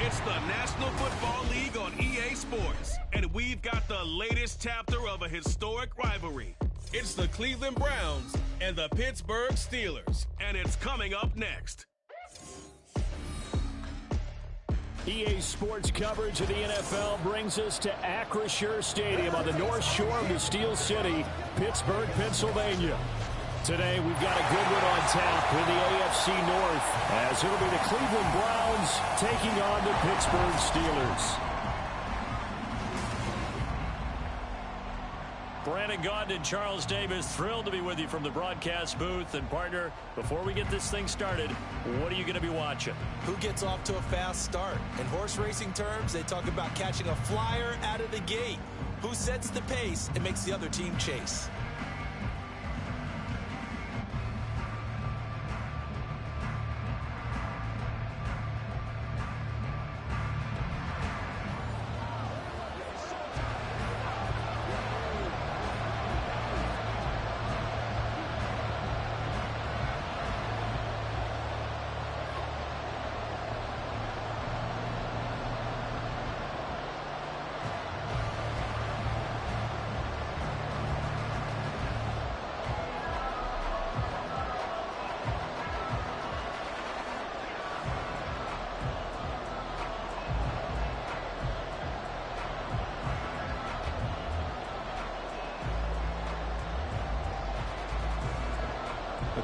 It's the National Football League on EA Sports, and we've got the latest chapter of a historic rivalry. It's the Cleveland Browns and the Pittsburgh Steelers, and it's coming up next. EA Sports coverage of the NFL brings us to Acrisure Stadium on the north shore of the Steel City, Pittsburgh, Pennsylvania. Today, we've got a good one on tap in the AFC North, as it'll be the Cleveland Browns taking on the Pittsburgh Steelers. Brandon Gaudin and Charles Davis, thrilled to be with you from the broadcast booth. And partner, before we get this thing started, what are you going to be watching? Who gets off to a fast start? In horse racing terms, they talk about catching a flyer out of the gate. Who sets the pace and makes the other team chase?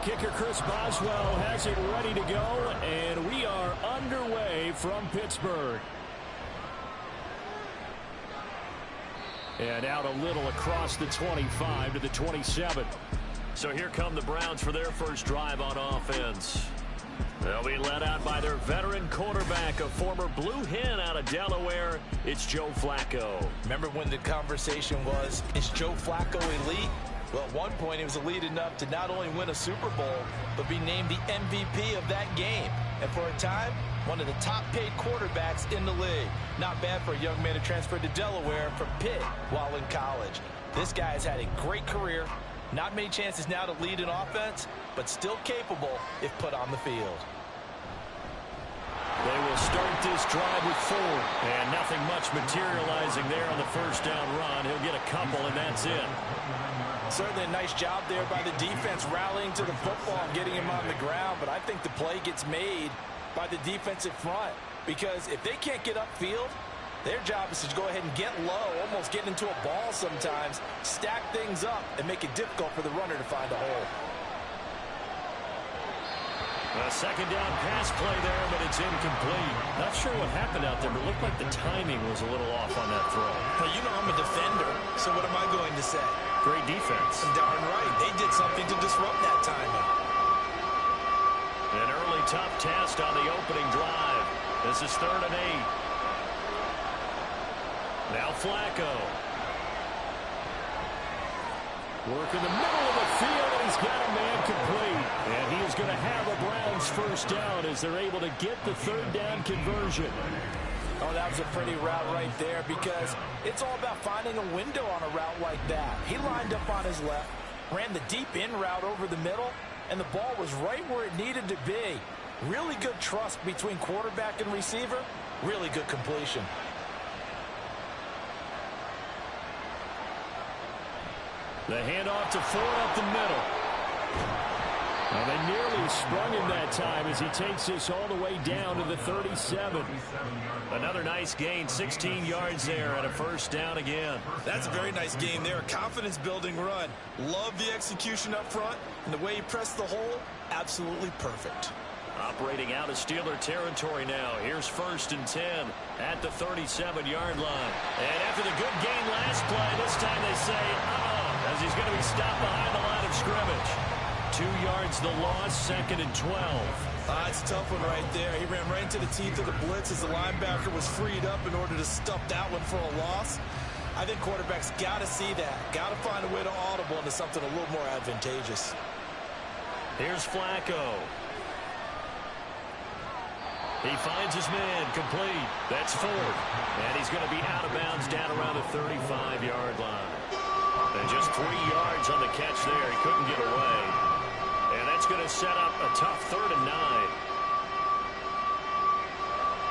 Kicker Chris Boswell has it ready to go, and we are underway from Pittsburgh. And out a little across the 25 to the 27. So here come the Browns for their first drive on offense. They'll be led out by their veteran quarterback, a former Blue Hen out of Delaware. It's Joe Flacco. Remember when the conversation was, is Joe Flacco elite? Well, at one point, he was elite enough to not only win a Super Bowl, but be named the MVP of that game. And for a time, one of the top-paid quarterbacks in the league. Not bad for a young man who transferred to Delaware from Pitt while in college. This guy has had a great career. Not many chances now to lead an offense, but still capable if put on the field. They will start this drive with 4, and nothing much materializing there on the first down run. He'll get a couple, and that's it. Certainly a nice job there by the defense rallying to the football and getting him on the ground, but I think the play gets made by the defensive front, because if they can't get upfield, their job is to go ahead and get low, almost get into a ball sometimes, stack things up, and make it difficult for the runner to find a hole. A second down pass play there, but it's incomplete. Not sure what happened out there, but it looked like the timing was a little off on that throw. Well, you know I'm a defender, so what am I going to say? Great defense. Darn right. They did something to disrupt that timing. An early tough test on the opening drive. This is 3rd and 8. Now Flacco. Work in the middle of the field, and he's got a man complete. And he is going to have a Browns first down as they're able to get the 3rd down conversion. Oh, that was a pretty route right there, because it's all about finding a window on a route like that. He lined up on his left, ran the deep in route over the middle, and the ball was right where it needed to be. Really good trust between quarterback and receiver. Really good completion. The handoff to Ford up the middle. Well, they nearly sprung him that time as he takes this all the way down to the 37. Another nice gain, 16 yards there, and a first down again. That's a very nice game there. Confidence-building run. Love the execution up front, and the way he pressed the hole, absolutely perfect. Operating out of Steeler territory now. Here's 1st and 10 at the 37-yard line. And after the good gain last play, this time they say, as he's going to be stopped behind the line of scrimmage. 2 yards the loss, 2nd and 12. It's a tough one right there. He ran right into the teeth of the blitz as the linebacker was freed up in order to stuff that one for a loss. I think quarterbacks got to see that. Got to find a way to audible into something a little more advantageous. Here's Flacco. He finds his man, complete. That's Ford. And he's going to be out of bounds down around the 35-yard line. And just 3 yards on the catch there. He couldn't get away. And that's going to set up a tough 3rd and 9.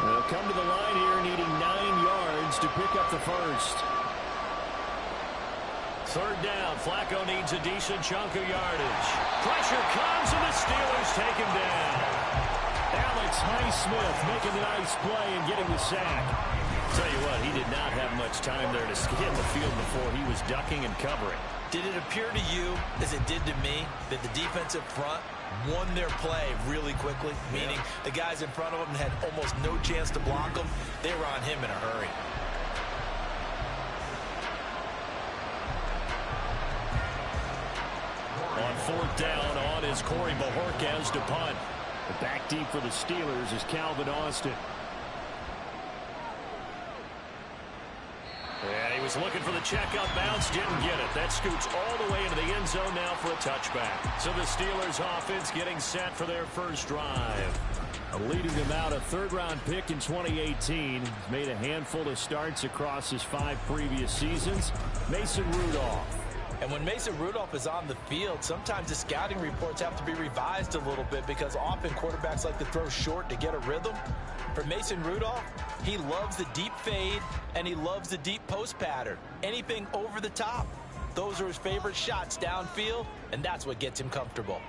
They'll come to the line here needing 9 yards to pick up the first. Third down. Flacco needs a decent chunk of yardage. Pressure comes, and the Steelers take him down. Alex Highsmith making the nice play and getting the sack. Tell you what, he did not have much time there to scan the field before he was ducking and covering. Did it appear to you, as it did to me, that the defensive front won their play really quickly? Meaning the guys in front of them had almost no chance to block them. They were on him in a hurry. On fourth down, on is Corey Bojorquez to punt. The back deep for the Steelers is Calvin Austin. And he was looking for the checkup bounce, didn't get it. That scoots all the way into the end zone now for a touchback. So the Steelers offense getting set for their first drive. Leading them out, a third-round pick in 2018. He's made a handful of starts across his 5 previous seasons. Mason Rudolph. And when Mason Rudolph is on the field, sometimes the scouting reports have to be revised a little bit because often quarterbacks like to throw short to get a rhythm. For Mason Rudolph, he loves the deep fade and he loves the deep post pattern. Anything over the top, those are his favorite shots downfield, and that's what gets him comfortable.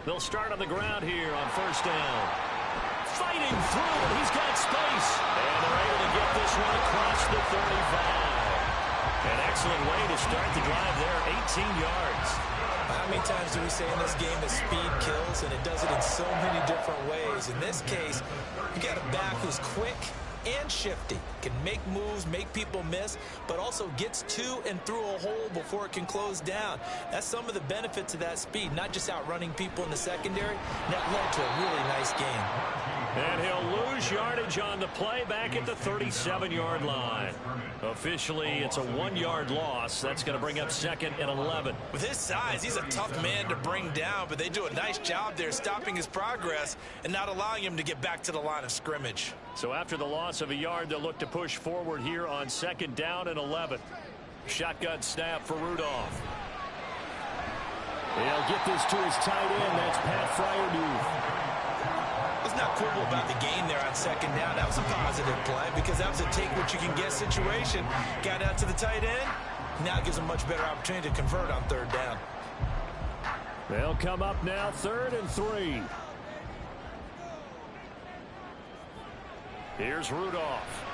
They'll start on the ground here on first down. Fighting through, and he's got space. And they're able to get this one across the 35. An excellent way to start the drive there, 18 yards. How many times do we say in this game that speed kills, and it does it in so many different ways? In this case, you got a back who's quick and shifty, can make moves, make people miss, but also gets to and through a hole before it can close down. That's some of the benefits of that speed, not just outrunning people in the secondary. That led to a really nice game. And he'll lose yardage on the play back at the 37-yard line. Officially, it's a 1-yard loss. That's going to bring up 2nd and 11. With his size, he's a tough man to bring down, but they do a nice job there stopping his progress and not allowing him to get back to the line of scrimmage. So after the loss of a yard, they'll look to push forward here on 2nd down and 11. Shotgun snap for Rudolph. They'll get this to his tight end. That's Pat Fryermuth. Let's not quibble about the gain there on 2nd down. That was a positive play because that was a take-what-you-can-get situation. Got out to the tight end. Now it gives him a much better opportunity to convert on 3rd down. They'll come up now 3rd and 3. Here's Rudolph.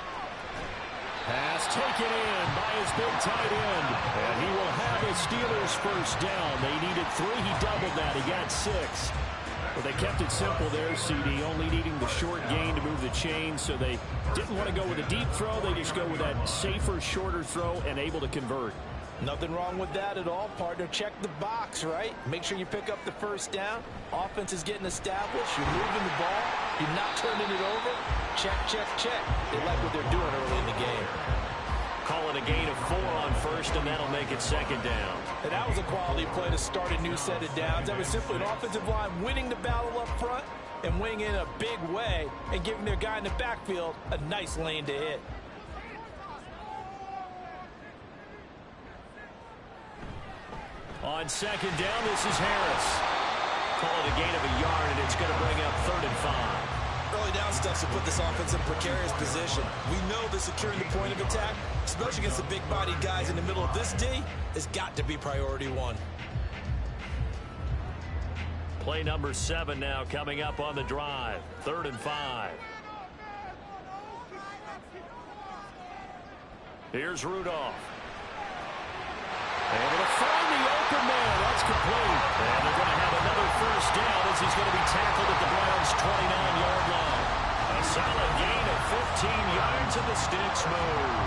Pass taken in by his big tight end. And he will have his Steelers first down. They needed 3. He doubled that. He got 6. Well, they kept it simple there, CD, only needing the short gain to move the chain, so they didn't want to go with a deep throw. They just go with that safer, shorter throw and able to convert. Nothing wrong with that at all, partner. Check the box, right? Make sure you pick up the first down. Offense is getting established. You're moving the ball. You're not turning it over. Check, check, check. They like what they're doing early in the game. Call it a gain of 4 on first, and that'll make it 2nd down. And that was a quality play to start a new set of downs. That was simply an offensive line winning the battle up front and winning in a big way and giving their guy in the backfield a nice lane to hit. On 2nd down, this is Harris. Call it a gain of a yard, and it's going to bring up 3rd and 5. Early down stuff to put this offense in a precarious position. We know that securing the point of attack, especially against the big-bodied guys in the middle of this D, has got to be priority 1. Play number 7 now coming up on the drive. 3rd and 5. Here's Rudolph. Able to find the open man. That's complete. And they're going to have another first down as he's going to be tackled at the Browns' 29-yard line. A solid gain of 15 yards and the sticks move.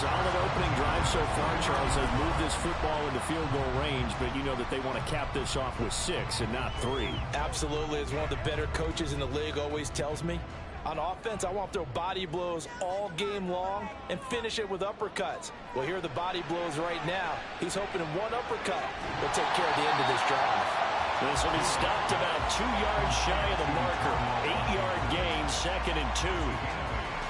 Solid opening drive so far, Charles. They've moved this football into field goal range, but you know that they want to cap this off with 6 and not 3. Absolutely. As one of the better coaches in the league always tells me, on offense, I want to throw body blows all game long and finish it with uppercuts. Well, here are the body blows right now. He's hoping in one uppercut will take care of the end of this drive. This will be stopped about 2 yards shy of the marker. 8-yard gain, 2nd and 2.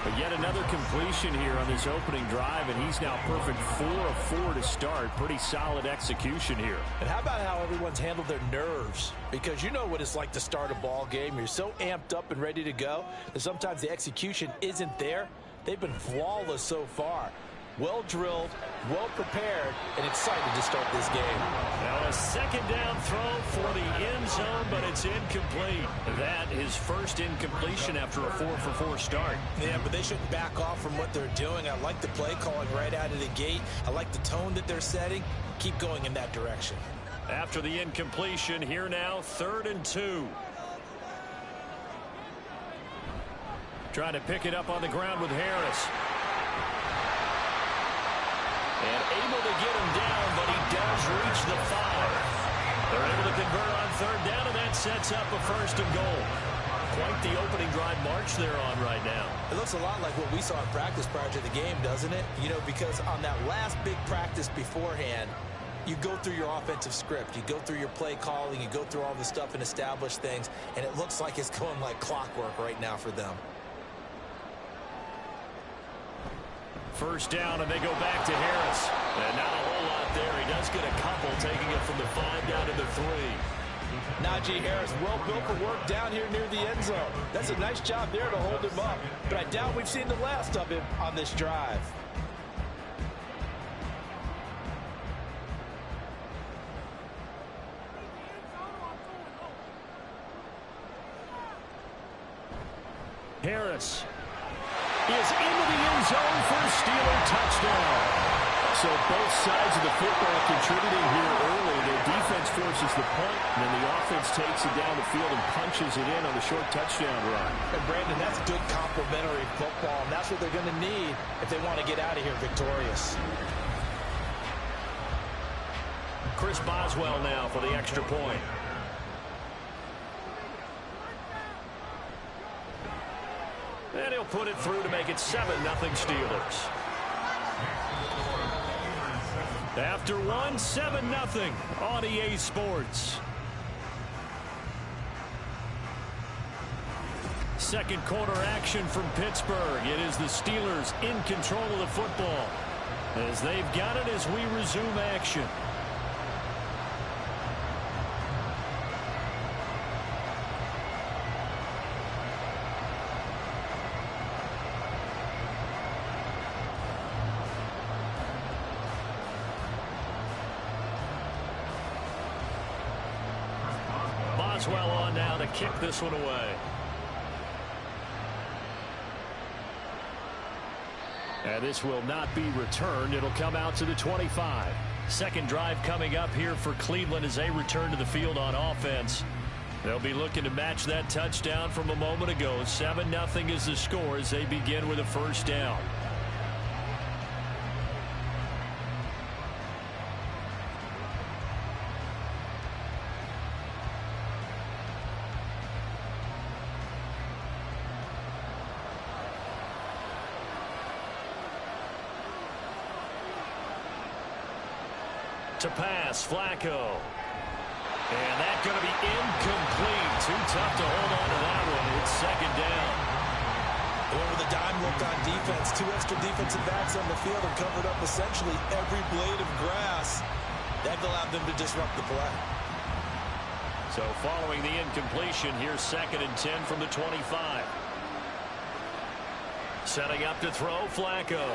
But yet another completion here on this opening drive, and he's now perfect 4 of 4 to start. Pretty solid execution here. And how about how everyone's handled their nerves? Because you know what it's like to start a ball game. You're so amped up and ready to go that sometimes the execution isn't there. They've been flawless so far. Well drilled, well prepared, and excited to start this game. Now a second down throw for the end zone, but it's incomplete. That his first incompletion after a 4-for-4 start. Yeah, but they shouldn't back off from what they're doing. I like the play calling right out of the gate. I like the tone that they're setting. Keep going in that direction. After the incompletion, here now, 3rd and 2. Trying to pick it up on the ground with Harris. And able to get him down, but he does reach the 5. They're able to convert on 3rd down, and that sets up a 1st and goal. Quite the opening drive march they're on right now. It looks a lot like what we saw in practice prior to the game, doesn't it? You know, because on that last big practice beforehand, you go through your offensive script. You go through your play calling. You go through all this stuff and establish things, and it looks like it's going like clockwork right now for them. 1st down, and they go back to Harris. And not a whole lot there. He does get a couple, taking it from the 5 down to the 3. Najee Harris, well built for work down here near the end zone. That's a nice job there to hold him up. But I doubt we've seen the last of him on this drive. Harris is into the end zone for a Steeler touchdown. So both sides of the football contributing here early. Their defense forces the punt, and then the offense takes it down the field and punches it in on the short touchdown run. And Brandon, that's good complementary football, and that's what they're going to need if they want to get out of here victorious. Chris Boswell now for the extra point. And he'll put it through to make it 7-0 Steelers. After one, 7-0 on EA Sports. Second quarter action from Pittsburgh. It is the Steelers in control of the football as they've got it as we resume action. Boswell on now to kick this one away. And this will not be returned. It'll come out to the 25. Second drive coming up here for Cleveland as they return to the field on offense. They'll be looking to match that touchdown from a moment ago. 7-0 is the score as they begin with a 1st down. To pass, Flacco. And that's going to be incomplete. Too tough to hold on to that one. It's 2nd down. Went with a dime look on defense. 2 extra defensive backs on the field and covered up essentially every blade of grass. That allowed them to disrupt the play. So following the incompletion, here's 2nd and 10 from the 25. Setting up to throw, Flacco.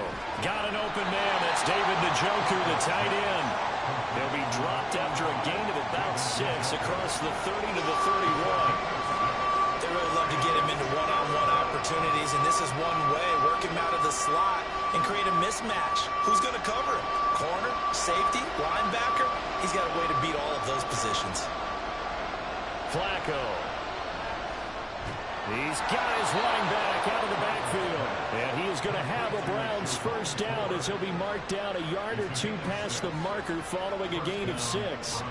Got an open man. That's David Njoku, the tight end. They'll be dropped after a gain of about 6 across the 30 to the 31. They really love to get him into one-on-one opportunities, and this is one way. Work him out of the slot and create a mismatch. Who's going to cover him? Corner, safety, linebacker? He's got a way to beat all of those positions. Flacco. He's got his running back out of the backfield. And he is going to have a Browns 1st down as he'll be marked down a yard or 2 past the marker following a gain of 6.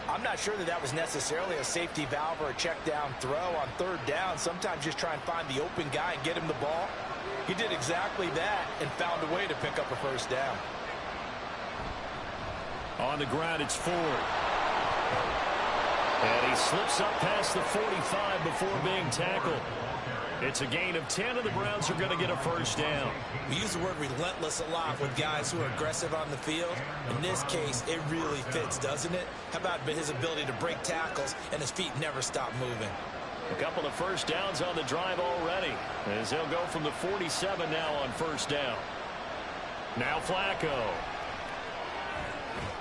I'm not sure that was necessarily a safety valve or a check down throw on 3rd down. Sometimes just try and find the open guy and get him the ball. He did exactly that and found a way to pick up a 1st down. On the ground, it's Ford. And he slips up past the 45 before being tackled. It's a gain of 10, and the Browns are going to get a first down. We use the word relentless a lot with guys who are aggressive on the field. In this case, it really fits, doesn't it? How about his ability to break tackles and his feet never stop moving? A couple of first downs on the drive already, as he'll go from the 47 now on first down. Now Flacco.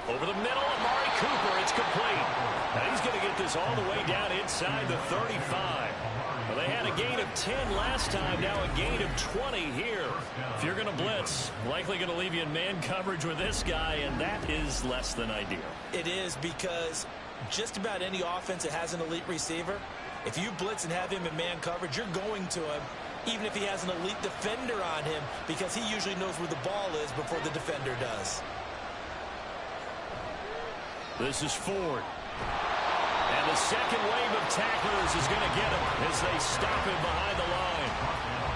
Over the middle, Amari Cooper. It's complete. And he's going to get this all the way down inside the 35. Well, they had a gain of 10 last time, now a gain of 20 here. If you're going to blitz, likely going to leave you in man coverage with this guy, and that is less than ideal. It is, because just about any offense that has an elite receiver, if you blitz and have him in man coverage, you're going to him, even if he has an elite defender on him, because he usually knows where the ball is before the defender does. This is Ford. And the second wave of tacklers is going to get him as they stop him behind the line.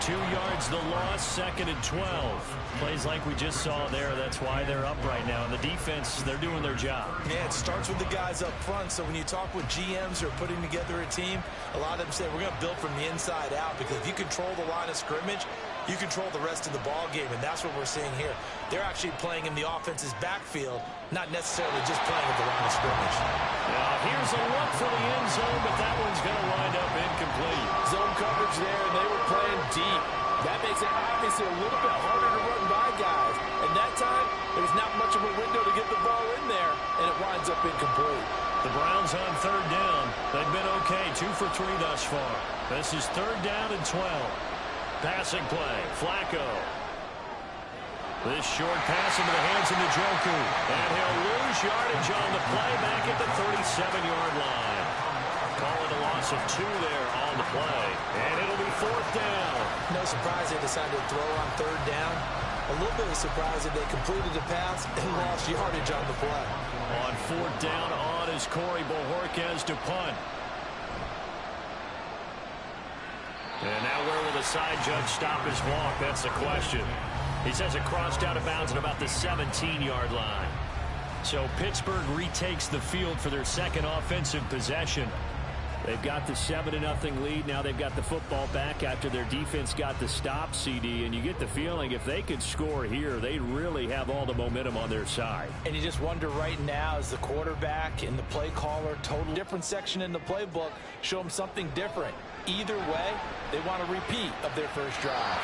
2 yards the loss, second and 12. Plays like we just saw there. That's why they're up right now. And the defense, they're doing their job. Yeah, it starts with the guys up front. So when you talk with GMs who are putting together a team, a lot of them say we're going to build from the inside out, because if you control the line of scrimmage, you control the rest of the ball game, and that's what we're seeing here. They're actually playing in the offense's backfield, not necessarily just playing at the line of scrimmage. Now here's a look for the end zone, but that one's going to wind up incomplete. Zone coverage there, and they were playing deep. That makes it obviously a little bit harder to run by guys. And that time, there was not much of a window to get the ball in there, and it winds up incomplete. The Browns on third down. They've been okay, 2 for 3 thus far. This is third down and 12. Passing play, Flacco. This short pass into the hands of Njoku. And he'll lose yardage on the play back at the 37-yard line. Call it a loss of 2 there on the play. And it'll be fourth down. No surprise they decided to throw on third down. A little bit of surprise that they completed the pass and lost yardage on the play. On fourth down on is Corey Bojorquez to punt. And now where will the side judge stop his walk? That's the question. He says it crossed out of bounds at about the 17-yard line. So Pittsburgh retakes the field for their second offensive possession. They've got the 7-0 lead. Now they've got the football back after their defense got the stop, CD. And you get the feeling if they could score here, they really have all the momentum on their side. And you just wonder right now, as the quarterback and the play caller, total different section in the playbook, show them something different. Either way, they want a repeat of their first drive.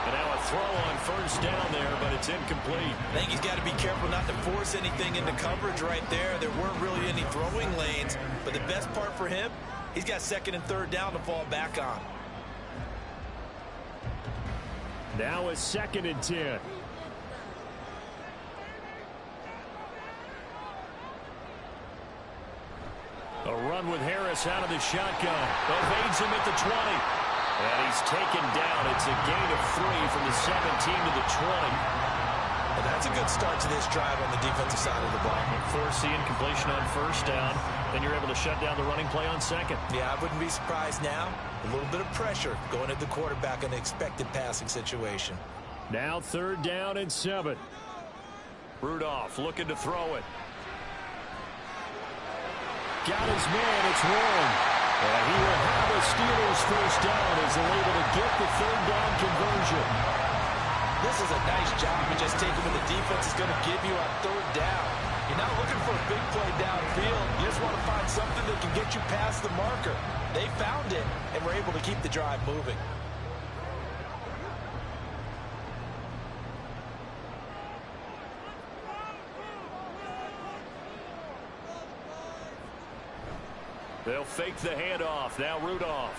And now a throw on first down there, but it's incomplete. I think he's got to be careful not to force anything into coverage right there. There weren't really any throwing lanes, but the best part for him, he's got second and third down to fall back on. Now a second and 10. A run with Harris out of the shotgun. Evades him at the 20. And he's taken down. It's a gain of 3 from the 17 to the 20. And that's a good start to this drive on the defensive side of the ball. Force the incompletion on first down. Then you're able to shut down the running play on second. Yeah, I wouldn't be surprised now. A little bit of pressure going at the quarterback in the expected passing situation. Now third down and 7. Rudolph looking to throw it. Got his man, it's Warren. And he will have a Steelers first down as they're able to get the third down conversion. This is a nice job of just taking what the defense is going to give you on third down. You're not looking for a big play downfield. You just want to find something that can get you past the marker. They found it and were able to keep the drive moving. They'll fake the handoff. Now Rudolph.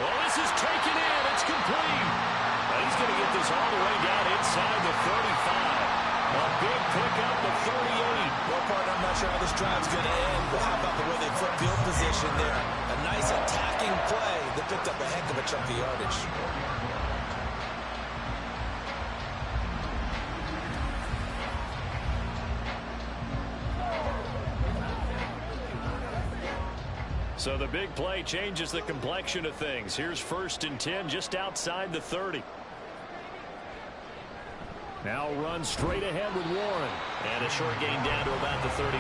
Well, this is taken in. It's complete. He's going to get this all the way down inside the 35. A big pickup of 38. Well, partner, I'm not sure how this drive's going to end, but how about the way they flip field position there? A nice attacking play that picked up a heck of a chunk of yardage. So the big play changes the complexion of things. Here's first and 10 just outside the 30. Now run straight ahead with Warren. And a short gain down to about the 33.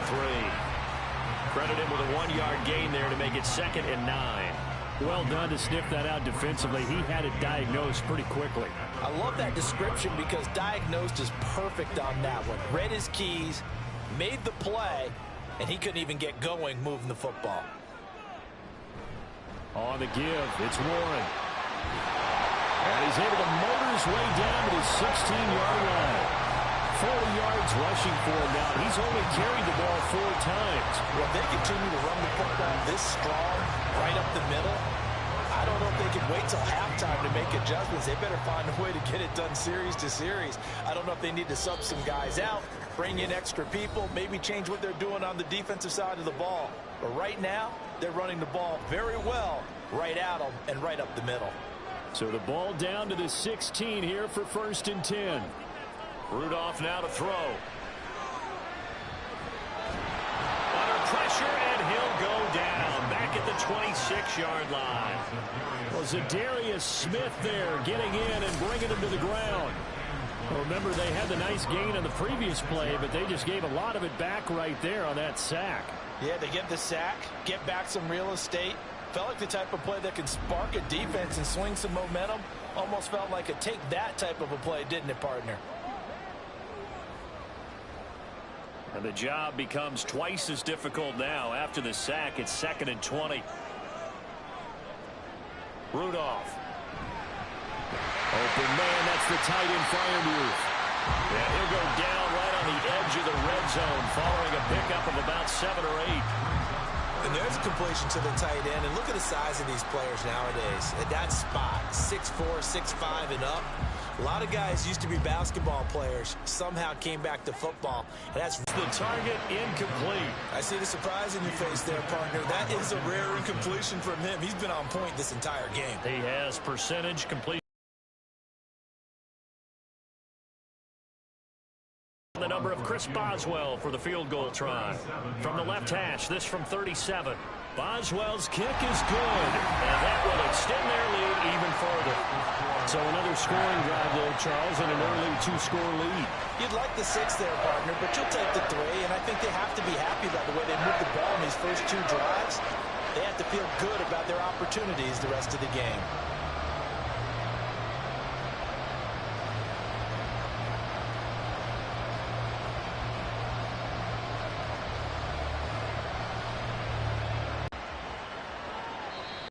Credit him with a 1-yard gain there to make it 2nd and 9. Well done to sniff that out defensively. He had it diagnosed pretty quickly. I love that description because diagnosed is perfect on that one. Read his keys, made the play, and he couldn't even get going moving the football. On the give, it's Warren. And he's able to motor his way down to the 16-yard line. 40 yards rushing for him now. He's only carried the ball 4 times. Well, if they continue to run the football this strong, right up the middle, I don't know if they can wait till halftime to make adjustments. They better find a way to get it done series to series. I don't know if they need to sub some guys out, bring in extra people, maybe change what they're doing on the defensive side of the ball. But right now, they're running the ball very well right at them and right up the middle. So the ball down to the 16 here for 1st and 10. Rudolph now to throw. Under pressure, and he'll go down back at the 26-yard line. Well, Zadarius Smith there getting in and bringing him to the ground. Well, remember, they had the nice gain on the previous play, but they just gave a lot of it back right there on that sack. Yeah, they get the sack, get back some real estate. Felt like the type of play that can spark a defense and swing some momentum. Almost felt like a take that type of a play, didn't it, partner? And the job becomes twice as difficult now. After the sack, it's 2nd and 20. Rudolph. Open man, that's the tight end Freiermuth. And he'll go down right on the edge of the red zone following a pickup of about 7 or 8. And there's a completion to the tight end. And look at the size of these players nowadays. At that spot, 6'4", 6'5", and up. A lot of guys used to be basketball players, somehow came back to football. And that's the target incomplete. I see the surprise in your face there, partner. That is a rare incompletion from him. He's been on point this entire game. He has percentage completion. The number of Chris Boswell for the field goal try. From the left hash, this from 37. Boswell's kick is good, and that will extend their lead even further. So another scoring drive there, Charles, and an early 2-score lead. You'd like the 6 there, partner, but you'll take the 3, and I think they have to be happy about the way they moved the ball in these first 2 drives. They have to feel good about their opportunities the rest of the game.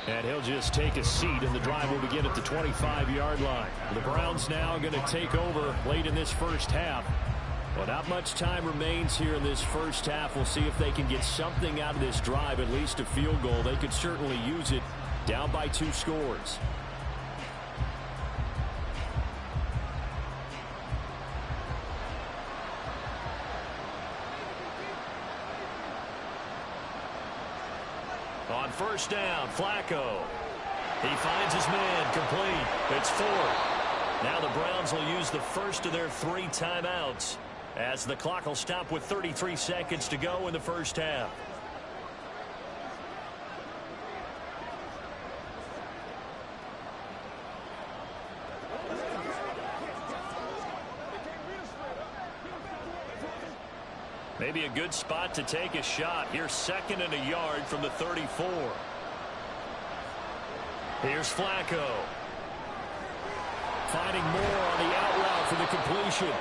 And he'll just take a seat, and the drive will begin at the 25-yard line. The Browns now going to take over late in this first half. Well, not much time remains here in this first half. We'll see if they can get something out of this drive, at least a field goal. They could certainly use it down by 2 scores. On first down, Flacco. He finds his man, complete. It's 4. Now the Browns will use the first of their 3 timeouts as the clock will stop with 33 seconds to go in the first half. Maybe a good spot to take a shot. Here's 2nd and a yard from the 34. Here's Flacco. Finding more on the out route for the completion.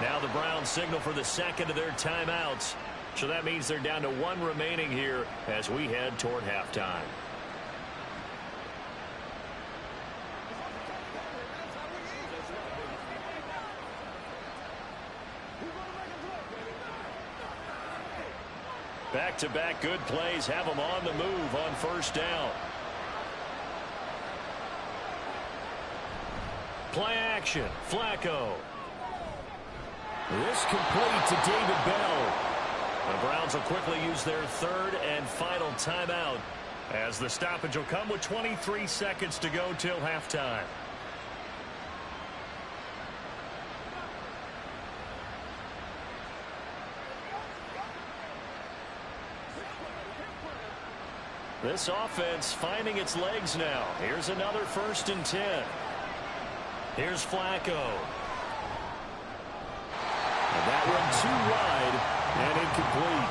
Now the Browns signal for the 2nd of their timeouts. So that means they're down to 1 remaining here as we head toward halftime. Back-to-back good plays have them on the move on first down. Play action. Flacco. This complete to David Bell. The Browns will quickly use their 3rd and final timeout as the stoppage will come with 23 seconds to go till halftime. This offense finding its legs now. Here's another 1st and 10. Here's Flacco. And that one too wide and incomplete.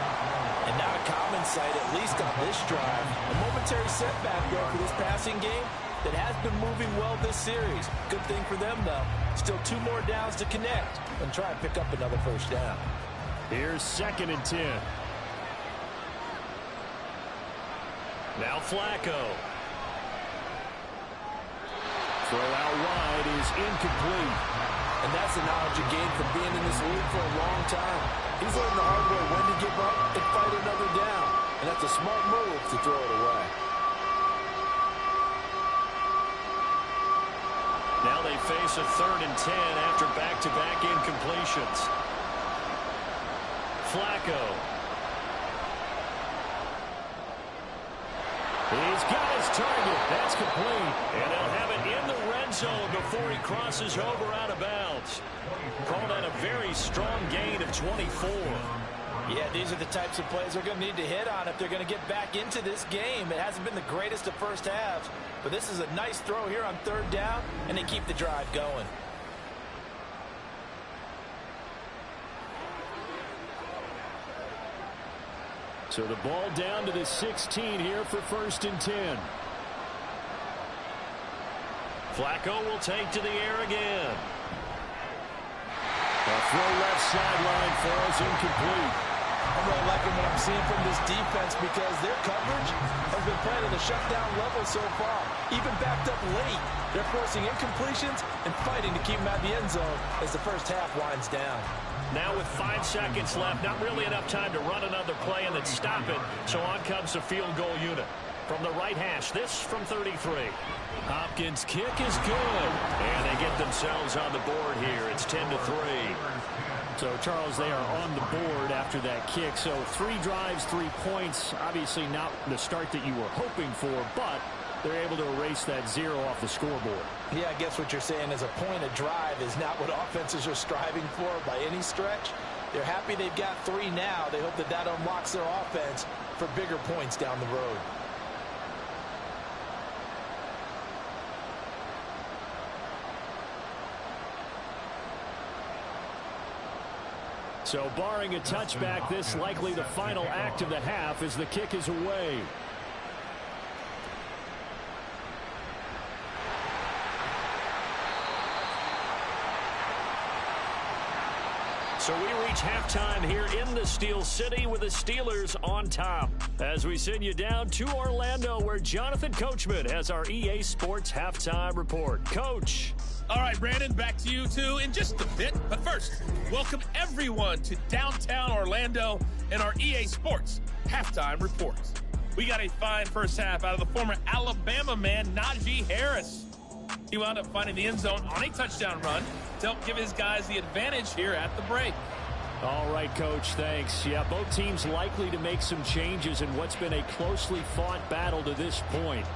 And not a common sight, at least on this drive. A momentary setback, though, for this passing game that has been moving well this series. Good thing for them, though. Still 2 more downs to connect and try and pick up another first down. Here's 2nd and 10. Now Flacco. Throw out wide is incomplete. And that's the knowledge you gain from being in this league for a long time. He's learned the hard way when to give up and fight another down. And that's a smart move to throw it away. Now they face a 3rd and 10 after back-to-back incompletions. Flacco. He's got his target. That's complete. And they'll have it in the red zone before he crosses over out of bounds. Called that a very strong gain of 24. Yeah, these are the types of plays they're going to need to hit on if they're going to get back into this game. It hasn't been the greatest of first halves, but this is a nice throw here on 3rd down, and they keep the drive going. So the ball down to the 16 here for 1st and 10. Flacco will take to the air again. A throw left sideline falls incomplete. I'm really liking what I'm seeing from this defense because their coverage has been playing at a shutdown level so far. Even backed up late, they're forcing incompletions and fighting to keep them out of the end zone as the first half winds down. Now with 5 seconds left, not really enough time to run another play and then stop it. So on comes the field goal unit. From the right hash, this from 33. Hopkins' kick is good. And they get themselves on the board here. It's 10-3. So, Charles, they are on the board after that kick. So 3 drives, 3 points. Obviously not the start that you were hoping for, but they're able to erase that 0 off the scoreboard. Yeah, I guess what you're saying is a point of drive is not what offenses are striving for by any stretch. They're happy they've got 3 now. They hope that that unlocks their offense for bigger points down the road. So barring a touchback, this likely the final act of the half as the kick is away. So we reach halftime here in the Steel City with the Steelers on top. As we send you down to Orlando where Jonathan Coachman has our EA Sports halftime report. Coach. All right, Brandon, back to you two in just a bit. But first, welcome everyone to downtown Orlando and our EA Sports halftime reports. We got a fine first half out of the former Alabama man, Najee Harris. He wound up finding the end zone on a touchdown run to help give his guys the advantage here at the break. All right, Coach, thanks. Yeah, both teams likely to make some changes in what's been a closely fought battle to this point.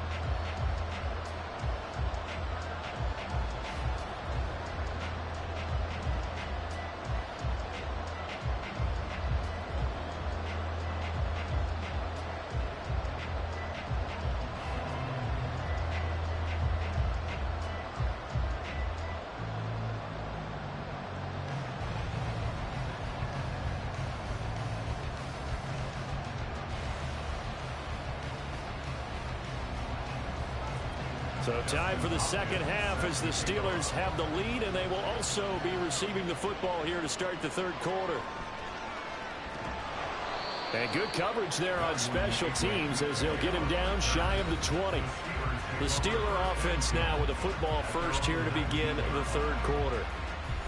So time for the second half as the Steelers have the lead, and they will also be receiving the football here to start the third quarter. And good coverage there on special teams as they'll get him down shy of the 20. The Steeler offense now with the football first here to begin the third quarter.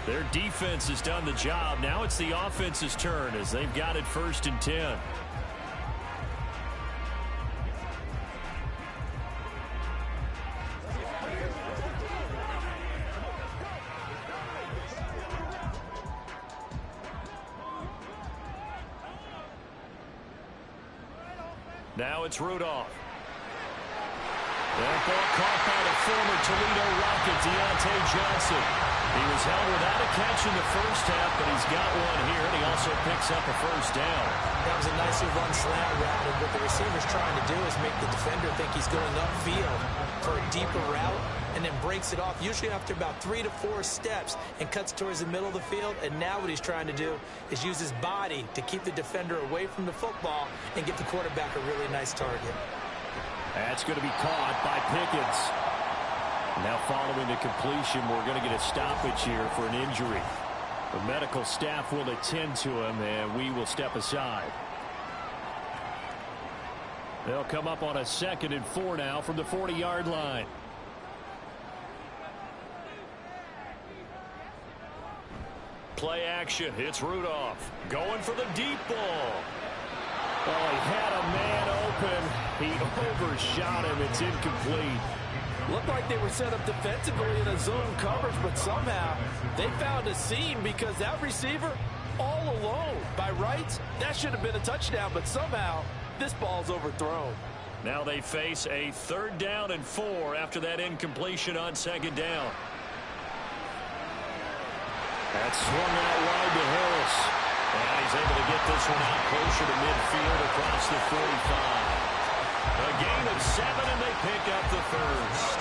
Their defense has done the job. Now it's the offense's turn as they've got it 1st and 10. Now it's Rudolph. That ball caught by the former Toledo Rocket, Deontay Johnson. He was held without a catch in the first half, but he's got one here, and he also picks up a first down. That was a nicely run slant route, and what the receiver's trying to do is make the defender think he's going upfield for a deeper route, and then breaks it off, usually after about 3 to 4 steps, and cuts towards the middle of the field. And now what he's trying to do is use his body to keep the defender away from the football and give the quarterback a really nice target. That's going to be caught by Pickens. Now following the completion, we're going to get a stoppage here for an injury. The medical staff will attend to him, and we will step aside. They'll come up on a 2nd and 4 now from the 40-yard line. Play action. It's Rudolph going for the deep ball. Oh, he had a man open. He overshot him. It's incomplete. Looked like they were set up defensively in a zone coverage, but somehow they found a seam because that receiver all alone. By rights, that should have been a touchdown, but somehow this ball's overthrown. Now they face a 3rd down and 4 after that incompletion on 2nd down. That's swung out wide to Harris. And he's able to get this one out closer to midfield across the 45. A gain of 7, and they pick up the first.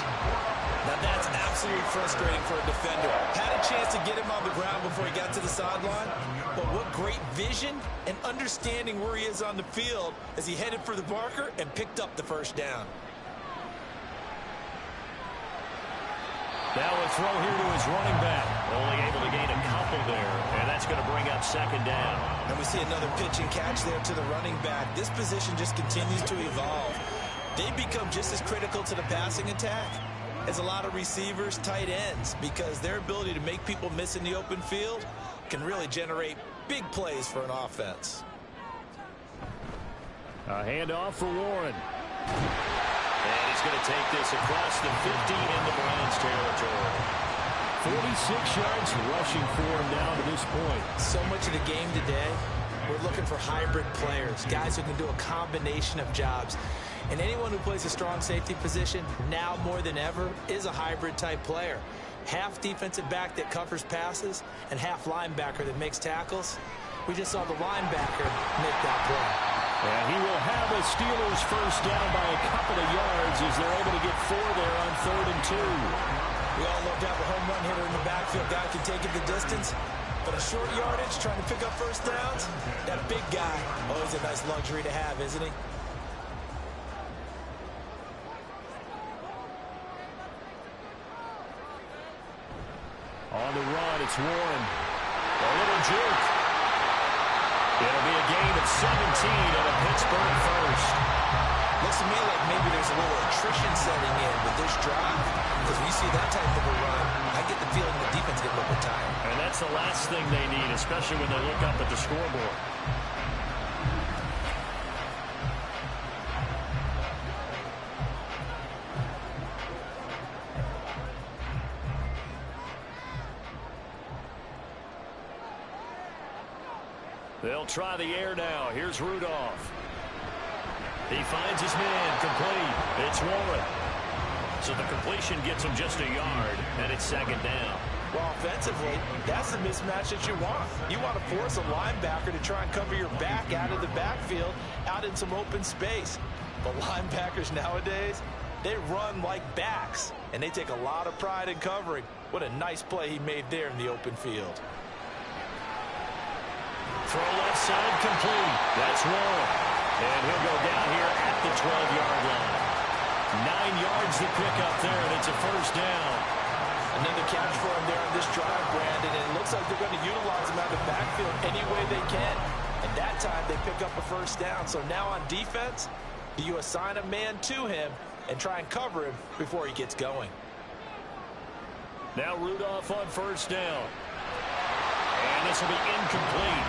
Now that's absolutely frustrating for a defender. Had a chance to get him on the ground before he got to the sideline, but what great vision and understanding where he is on the field as he headed for the marker and picked up the first down. Now a throw here to his running back. Only able to gain a couple there, and that's going to bring up 2nd down. And we see another pitch and catch there to the running back. This position just continues to evolve. They become just as critical to the passing attack as a lot of receivers, tight ends, because their ability to make people miss in the open field can really generate big plays for an offense. A handoff for Warren. And he's going to take this across the 50 into Browns territory. 46 yards rushing for him down to this point. So much of the game today, we're looking for hybrid players, guys who can do a combination of jobs. And anyone who plays a strong safety position, now more than ever, is a hybrid type player. Half defensive back that covers passes and half linebacker that makes tackles. We just saw the linebacker make that play. And he will have a Steelers first down by a couple of yards as they're able to get 4 there on 3rd and 2. We all love to have a home run hitter in the backfield. Guy can take it the distance. But a short yardage, trying to pick up first downs, that big guy, always a nice luxury to have, isn't he? On the run, it's Warren. A little juke. It'll be a gain of 17 and a Pittsburgh first. Looks to me like maybe there's a little attrition setting in with this drive. Because when you see that type of a run, I get the feeling the defense getting a little bit tired. And that's the last thing they need, especially when they look up at the scoreboard. They'll try the air now. Here's Rudolph. He finds his man complete. It's Warren. So the completion gets him just a yard, and it's 2nd down. Well, offensively, that's the mismatch that you want. You want to force a linebacker to try and cover your back out of the backfield, out in some open space. But linebackers nowadays, they run like backs, and they take a lot of pride in covering. What a nice play he made there in the open field. Throw left side complete. That's Warren. And he'll go down here at the 12-yard line. 9 yards to pick up there, and it's a first down. Another catch for him there on this drive, Brandon, and it looks like they're going to utilize him out of the backfield any way they can. And that time they pick up a first down. So now on defense, do you assign a man to him and try and cover him before he gets going? Now Rudolph on first down. And this will be incomplete.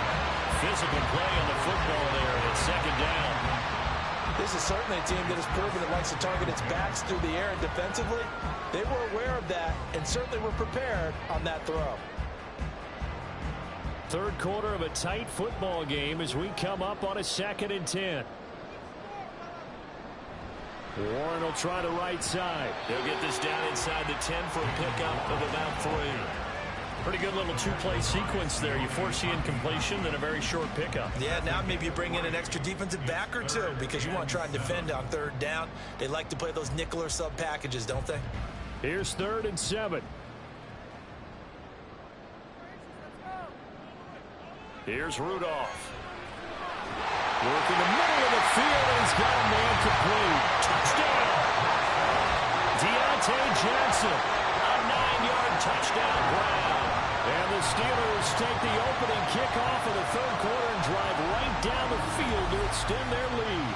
Physical play on the football there, and it's 2nd down. This is certainly a team that has proven it likes to target its backs through the air, and defensively, they were aware of that and certainly were prepared on that throw. 3rd quarter of a tight football game as we come up on a 2nd and 10. Warren will try the right side. They'll get this down inside the 10 for a pickup of about 3. Pretty good little two-play sequence there. You force the incompletion, then a very short pickup. Yeah, now maybe you bring in an extra defensive back or two because you want to try and defend on 3rd down. They like to play those nickel or sub packages, don't they? Here's 3rd and 7. Here's Rudolph. Working the middle of the field, and he's got a man complete. Touchdown! Deontay Johnson, a 9-yard touchdown grab. And the Steelers take the opening kickoff of the 3rd quarter and drive right down the field to extend their lead.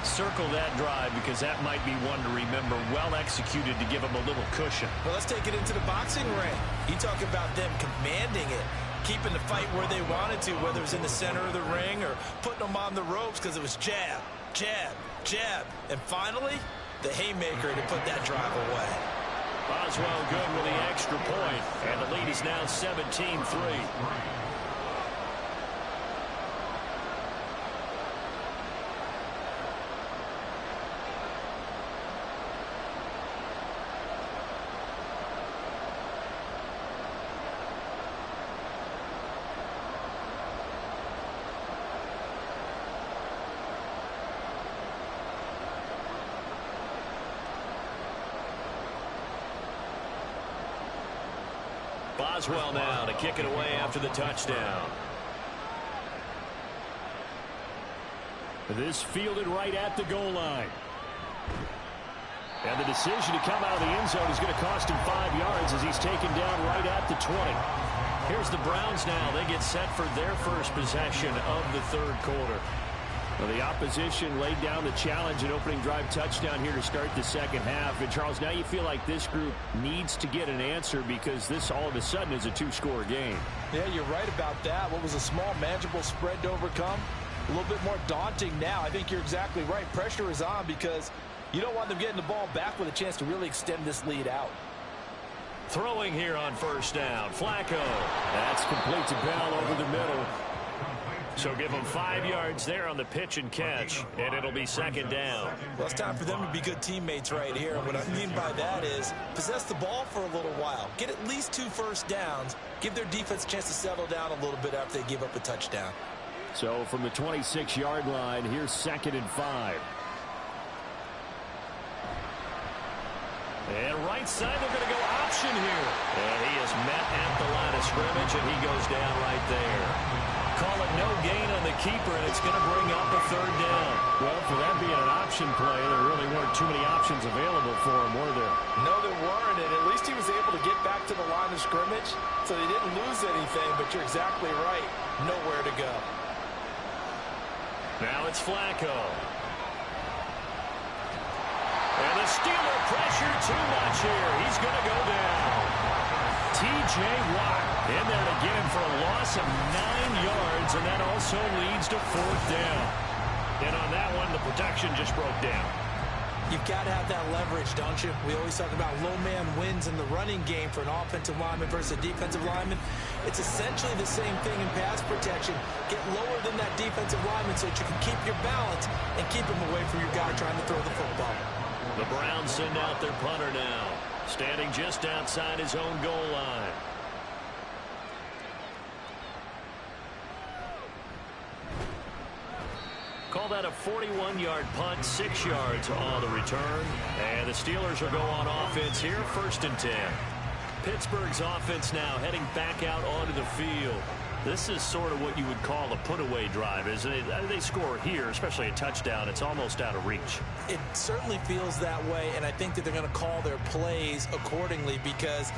Circle that drive because that might be one to remember. Well executed to give them a little cushion. Well, let's take it into the boxing ring. You talk about them commanding it, keeping the fight where they wanted to, whether it was in the center of the ring or putting them on the ropes because it was jab, jab, jab. And finally, the haymaker to put that drive away. Boswell good with the extra point, and the lead is now 17-3. Boswell now to kick it away after the touchdown. This fielded right at the goal line. And the decision to come out of the end zone is going to cost him 5 yards as he's taken down right at the 20. Here's the Browns now. They get set for their first possession of the 3rd quarter. Well, the opposition laid down the challenge and opening drive touchdown here to start the 2nd half. And, Charles, now you feel like this group needs to get an answer because this all of a sudden is a 2-score game. Yeah, you're right about that. What was a small, manageable spread to overcome? A little bit more daunting now. I think you're exactly right. Pressure is on because you don't want them getting the ball back with a chance to really extend this lead out. Throwing here on 1st down. Flacco. That's complete to Bell over the middle. So give them 5 yards there on the pitch and catch, and it'll be 2nd down. Well, it's time for them to be good teammates right here. And what I mean by that is possess the ball for a little while. Get at least 2 first downs. Give their defense a chance to settle down a little bit after they give up a touchdown. So from the 26-yard line, here's 2nd and 5. And right side, they're going to go option here. And he is met at the line of scrimmage, and he goes down right there. Call it no gain on the keeper, and it's going to bring up a 3rd down. Well, for that being an option play, there really weren't too many options available for him, were there? No, there weren't, and at least he was able to get back to the line of scrimmage, so he didn't lose anything, but you're exactly right. Nowhere to go. Now it's Flacco. And the Steeler pressure too much here. He's going to go down. T.J. Watt in there to get him for a loss of 9 yards, and that also leads to 4th down. And on that one, the protection just broke down. You've got to have that leverage, don't you? We always talk about low man wins in the running game for an offensive lineman versus a defensive lineman. It's essentially the same thing in pass protection. Get lower than that defensive lineman so that you can keep your balance and keep him away from your guy trying to throw the football. The Browns send out their punter now, standing just outside his own goal line. Call that a 41-yard punt, 6 yards on the return. And the Steelers will go on offense here, 1st and 10. Pittsburgh's offense now heading back out onto the field. This is sort of what you would call a put-away drive, isn't it? They score here, especially a touchdown. It's almost out of reach. It certainly feels that way, and I think that they're going to call their plays accordingly because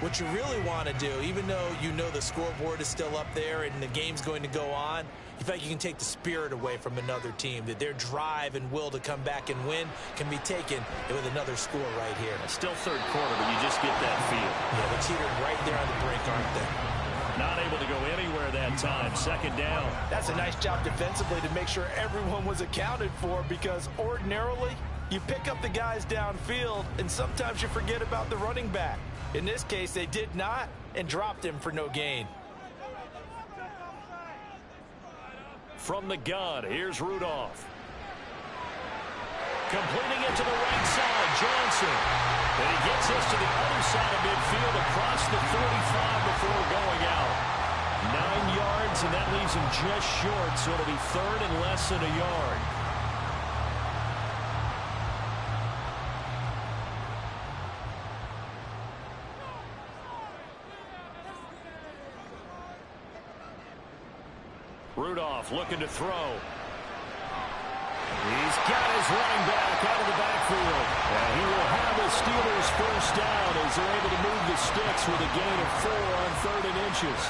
what you really want to do, even though you know the scoreboard is still up there and the game's going to go on, in fact, you can take the spirit away from another team, that their drive and will to come back and win can be taken with another score right here. Still 3rd quarter, but you just get that feel. Yeah, they're teetering right there on the brink, aren't they? Not able to go anywhere that time. 2nd down. That's a nice job defensively to make sure everyone was accounted for because ordinarily you pick up the guys downfield and sometimes you forget about the running back. In this case, they did not and dropped him for no gain. From the gun, here's Rudolph. Completing it to the right side, Johnson. And he gets us to the other side of midfield across the 45 before going out. 9 yards, and that leaves him just short, so it'll be third and less than a yard. Rudolph looking to throw. He's got his running back out of the backfield. And he will have the Steelers first down as they're able to move the sticks with a gain of 4 on 3rd and inches.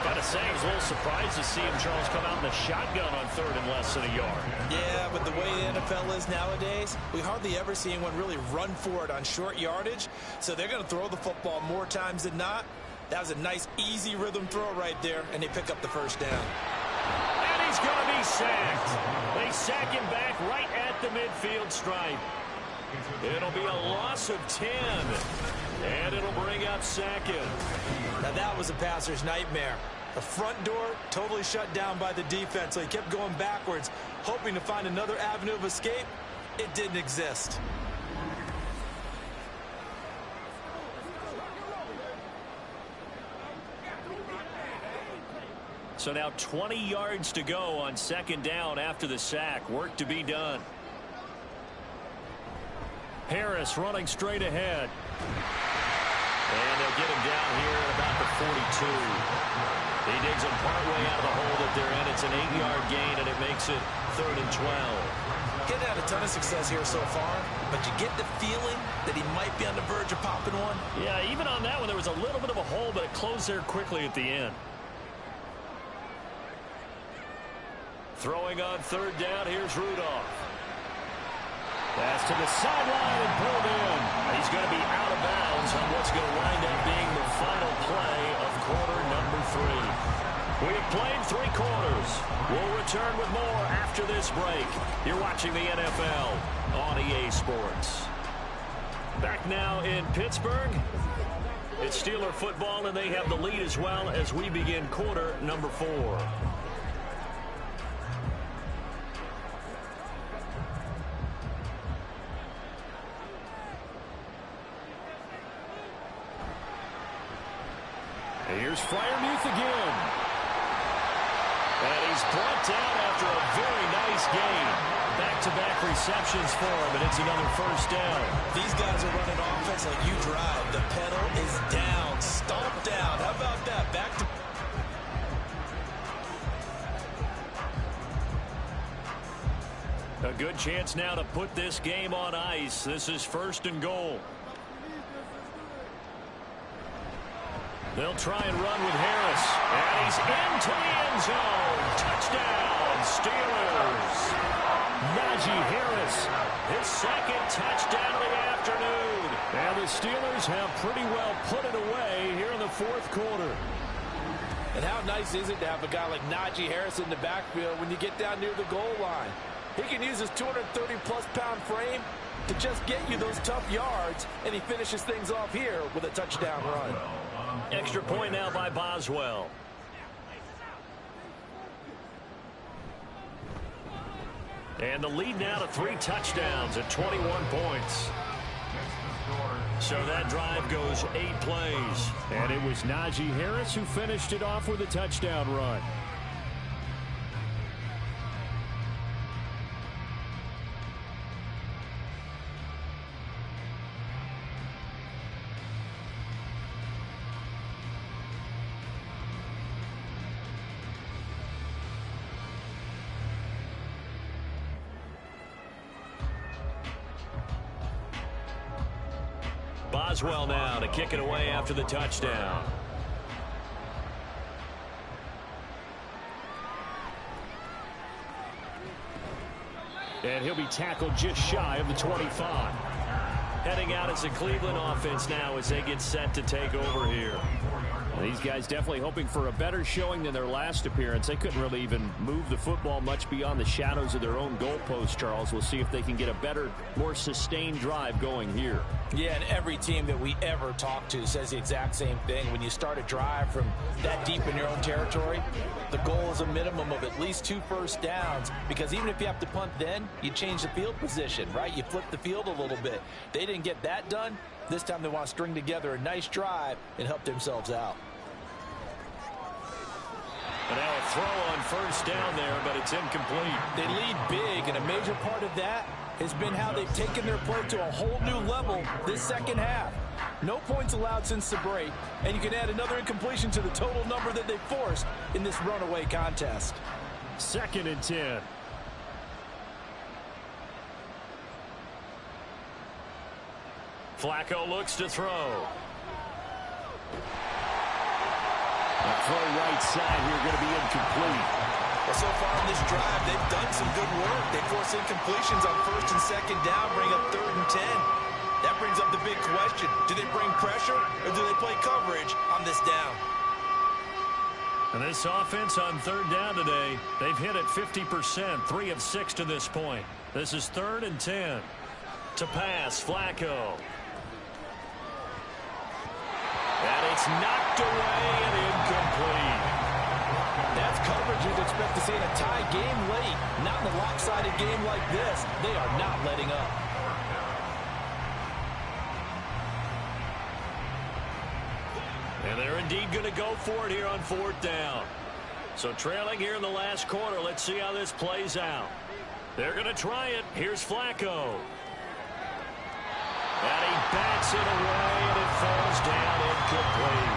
Gotta say, I was a little surprised to see him, Charles, come out in the shotgun on 3rd and less than a yard. Yeah, but the way the NFL is nowadays, we hardly ever see anyone really run for it on short yardage. So they're going to throw the football more times than not. That was a nice, easy rhythm throw right there, and they pick up the first down. And he's going to be sacked. They sack him back right at the midfield stripe. It'll be a loss of 10. And it'll bring up second. Now that was a passer's nightmare. The front door totally shut down by the defense, so he kept going backwards, hoping to find another avenue of escape. It didn't exist. So now 20 yards to go on 2nd down after the sack. Work to be done. Harris running straight ahead. And they'll get him down here at about the 42. He digs him partway out of the hole that they're in. It's an 8-yard gain, and it makes it 3rd and 12. Getting had a ton of success here so far, but you get the feeling that he might be on the verge of popping one. Yeah, even on that one, there was a little bit of a hole, but it closed there quickly at the end. Throwing on 3rd down, here's Rudolph. Pass to the sideline and pulled in. He's going to be out of bounds on what's going to wind up being the final play of quarter number 3. We have played 3 quarters. We'll return with more after this break. You're watching the NFL on EA Sports. Back now in Pittsburgh. It's Steeler football, and they have the lead as well as we begin quarter number 4. Here's Freiermuth again. And he's brought down after a very nice game. Back-to-back receptions for him, and it's another first down. These guys are running offense like you drive. The pedal is down. Stomp down. How about that? Back to... A good chance now to put this game on ice. This is 1st and goal. They'll try and run with Harris. And he's into the end zone. Touchdown, Steelers. Najee Harris, his 2nd touchdown of the afternoon. And the Steelers have pretty well put it away here in the 4th quarter. And how nice is it to have a guy like Najee Harris in the backfield when you get down near the goal line? He can use his 230-plus pound frame to just get you those tough yards, and he finishes things off here with a touchdown run. Extra point now by Boswell. And the lead now to 3 touchdowns at 21 points. So that drive goes 8 plays. And it was Najee Harris who finished it off with a touchdown run. Boswell now to kick it away after the touchdown. And he'll be tackled just shy of the 25. Heading out as the Cleveland offense now as they get set to take over here. These guys definitely hoping for a better showing than their last appearance. They couldn't really even move the football much beyond the shadows of their own goalpost, Charles. We'll see if they can get a better, more sustained drive going here. Yeah, and every team that we ever talk to says the exact same thing. When you start a drive from that deep in your own territory, the goal is a minimum of at least 2 first downs, because even if you have to punt then, you change the field position, right? You flip the field a little bit. They didn't get that done. This time they want to string together a nice drive and help themselves out. And now a throw on first down there, but it's incomplete. They lead big, and a major part of that has been how they've taken their play to a whole new level this second half. No points allowed since the break, and you can add another incompletion to the total number that they forced in this runaway contest. 2nd and 10. Flacco looks to throw. The throw right side here going to be incomplete. Well, so far in this drive, they've done some good work. They force incompletions on 1st and 2nd down, bring up 3rd and 10. That brings up the big question. Do they bring pressure, or do they play coverage on this down? And this offense on 3rd down today, they've hit it 50%, 3 of 6 to this point. This is 3rd and 10. To pass, Flacco. And it's knocked away and incomplete. That's coverage you'd expect to see in a tie game late. Not in a lopsided game like this. They are not letting up. And they're indeed going to go for it here on 4th down. So trailing here in the last quarter, let's see how this plays out. They're going to try it. Here's Flacco. And he backs it away, and it falls down incomplete.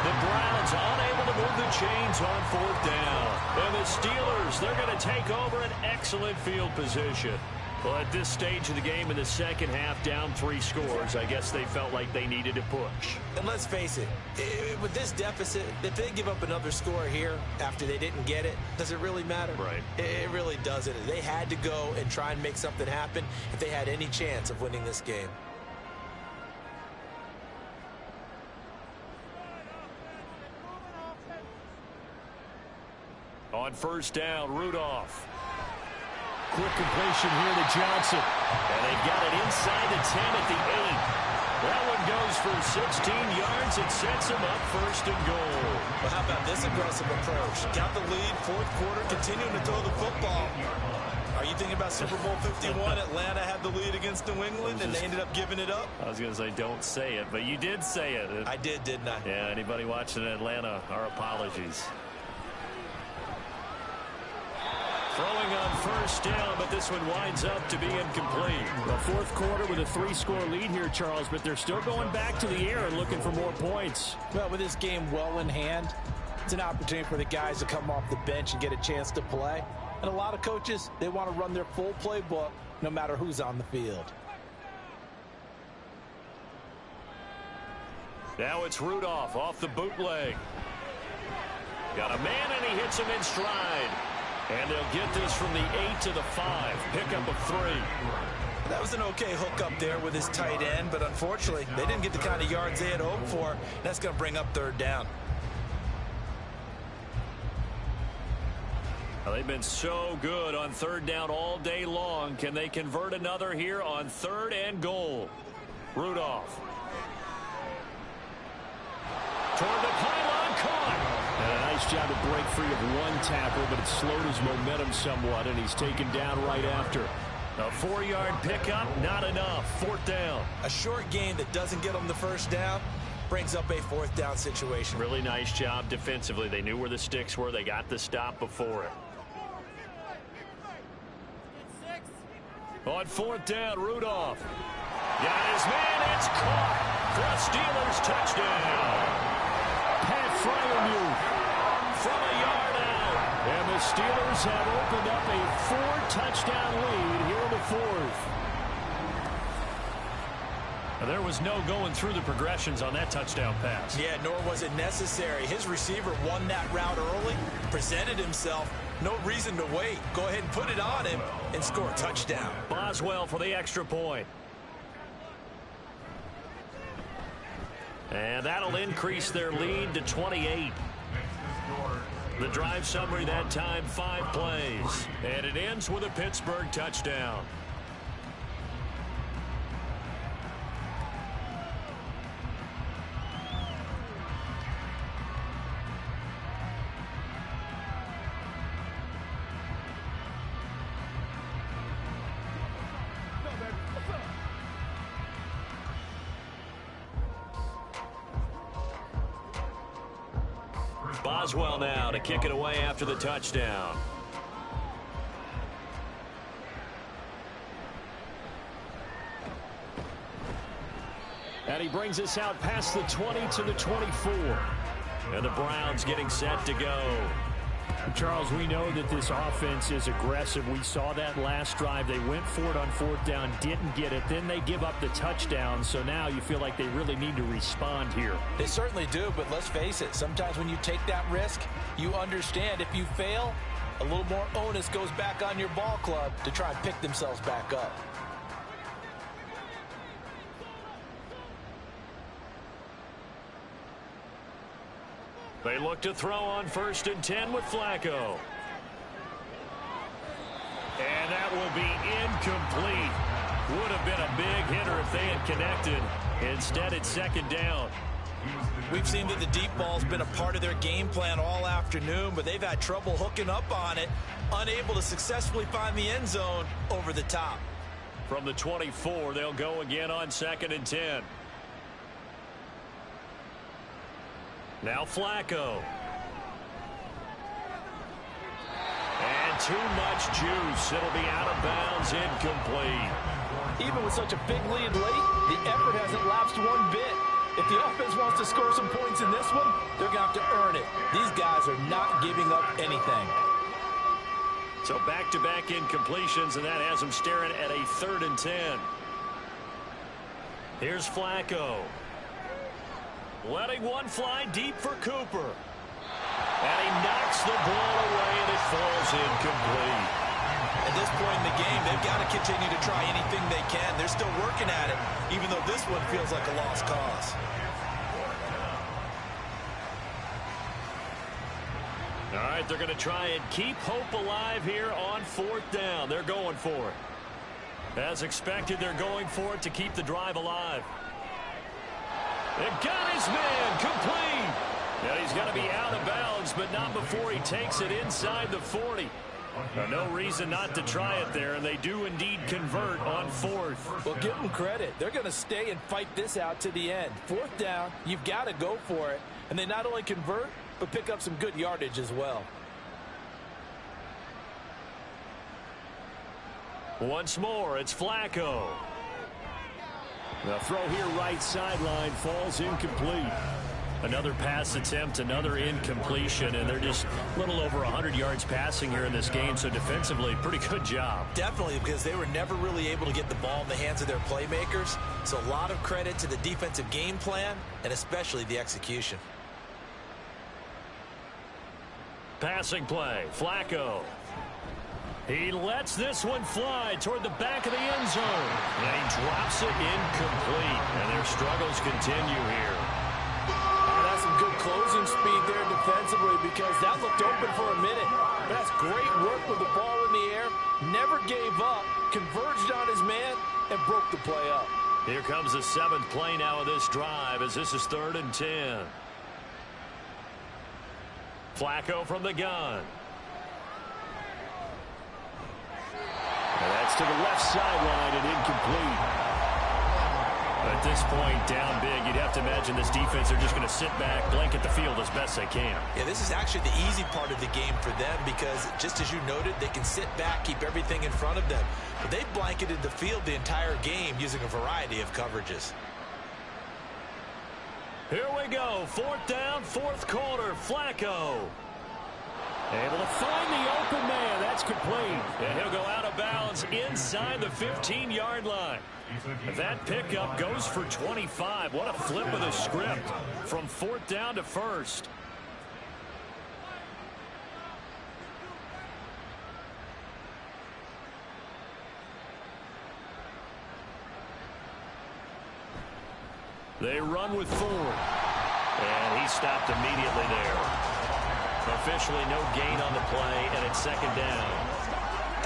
The Browns unable to move the chains on 4th down. And the Steelers, they're going to take over an excellent field position. Well, at this stage of the game in the second half, down 3 scores, I guess they felt like they needed to push. And let's face it, with this deficit, if they give up another score here after they didn't get it, does it really matter? Right. It really doesn't. They had to go and try and make something happen if they had any chance of winning this game. On 1st down, Rudolph. Quick completion here to Johnson. And they've got it inside the 10 at the 8. That one goes for 16 yards and sets them up 1st and goal. Well, how about this aggressive approach? Got the lead, 4th quarter, continuing to throw the football. Are you thinking about Super Bowl 51? Atlanta had the lead against New England, and they ended up giving it up? I was going to say, don't say it, but you did say it. I did, didn't I? Yeah, anybody watching Atlanta, our apologies. Throwing on 1st down, but this one winds up to be incomplete. The 4th quarter with a 3-score lead here, Charles, but they're still going back to the air and looking for more points. Well, with this game well in hand, it's an opportunity for the guys to come off the bench and get a chance to play. And a lot of coaches, they want to run their full playbook no matter who's on the field. Now it's Rudolph off the bootleg. Got a man, and he hits him in stride. And they'll get this from the 8 to the 5. Pickup of 3. That was an okay hook up there with his tight end, but unfortunately, they didn't get the kind of yards they had hoped for. That's going to bring up 3rd down. Well, they've been so good on 3rd down all day long. Can they convert another here on 3rd and goal? Rudolph. Toward the pylon, caught. And a nice job to break free of 1 tackle, but it slowed his momentum somewhat, and he's taken down right after. A 4-yard pickup, not enough. 4th down. A short game that doesn't get them the 1st down brings up a 4th down situation. Really nice job defensively. They knew where the sticks were. They got the stop before it. On 4th down, Rudolph. Got his man. It's caught for a Steelers touchdown. Pat Fryermuth from a yard out. And the Steelers have opened up a 4-touchdown lead here in the 4th. Now, there was no going through the progressions on that touchdown pass. Yeah, nor was it necessary. His receiver won that route early, presented himself. No reason to wait. Go ahead and put it on him and score a touchdown. Boswell for the extra point. And that'll increase their lead to 28. The drive summary that time, 5 plays. And it ends with a Pittsburgh touchdown. Boswell now to kick it away after the touchdown. And he brings us out past the 20 to the 24. And the Browns getting set to go. Charles, we know that this offense is aggressive. We saw that last drive. They went for it on 4th down, didn't get it. Then they give up the touchdown. So now you feel like they really need to respond here. They certainly do, but let's face it. Sometimes when you take that risk, you understand if you fail, a little more onus goes back on your ball club to try and pick themselves back up. They look to throw on 1st and 10 with Flacco. And that will be incomplete. Would have been a big hitter if they had connected. Instead, it's 2nd down. We've seen that the deep ball's been a part of their game plan all afternoon, but they've had trouble hooking up on it, unable to successfully find the end zone over the top. From the 24, they'll go again on 2nd and 10. Now Flacco. And too much juice. It'll be out of bounds, incomplete. Even with such a big lead late, the effort hasn't lapsed one bit. If the offense wants to score some points in this one, they're going to have to earn it. These guys are not giving up anything. So back-to-back incompletions, and that has them staring at a 3rd and 10. Here's Flacco. Letting one fly deep for Cooper. And he knocks the ball away, and it falls incomplete. At this point in the game, they've got to continue to try anything they can. They're still working at it, even though this one feels like a lost cause. All right, they're going to try and keep hope alive here on 4th down. They're going for it. As expected, they're going for it to keep the drive alive. They got his man complete. And he's going to be out of bounds, but not before he takes it inside the 40. No reason not to try it there, and they do indeed convert on 4th. Well, give them credit. They're going to stay and fight this out to the end. 4th down, you've got to go for it. And they not only convert, but pick up some good yardage as well. Once more, it's Flacco. The throw here right sideline falls incomplete. Another pass attempt, another incompletion, and they're just a little over 100 yards passing here in this game, so defensively, pretty good job. Definitely, because they were never really able to get the ball in the hands of their playmakers, so a lot of credit to the defensive game plan, and especially the execution. Passing play, Flacco. He lets this one fly toward the back of the end zone, and he drops it incomplete, and their struggles continue here. That's some good closing speed there defensively, because that looked open for a minute. That's great work with the ball in the air. Never gave up, converged on his man, and broke the play up. Here comes the 7th play now of this drive, as this is 3rd and 10. Flacco from the gun. And that's to the left sideline and incomplete. At this point, down big, you'd have to imagine this defense, they're just going to sit back, blanket the field as best they can. Yeah, this is actually the easy part of the game for them because, just as you noted, they can sit back, keep everything in front of them. But they've blanketed the field the entire game using a variety of coverages. Here we go, 4th down, 4th quarter, Flacco. Able to find the open man. That's complete. And he'll go out of bounds inside the 15-yard line. That pickup goes for 25. What a flip of the script from 4th down to 1st. They run with Ford. And he stopped immediately there. Officially no gain on the play, and it's second down.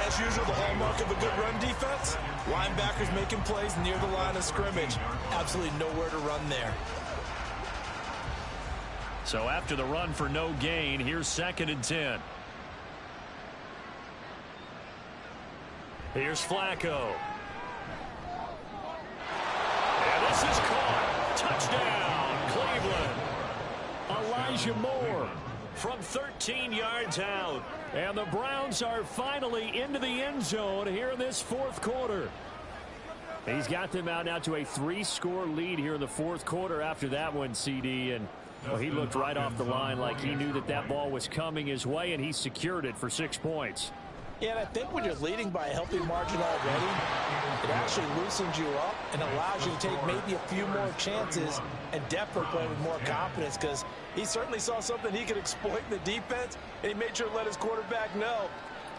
As usual, the hallmark of a good run defense, linebackers making plays near the line of scrimmage. Absolutely nowhere to run there. So after the run for no gain, here's 2nd and 10. Here's Flacco. And this is caught. Touchdown, Cleveland. Elijah Moore from 13 yards out. And the Browns are finally into the end zone here in this 4th quarter. He's got them out now to a 3-score lead here in the 4th quarter after that one, CD. And well, he looked right off the line like he knew that that ball was coming his way, and he secured it for 6 points. Yeah, and I think when you're leading by a healthy margin already, it actually loosens you up and allows you to take maybe a few more chances and definitely play with more confidence, because he certainly saw something he could exploit in the defense, and he made sure to let his quarterback know,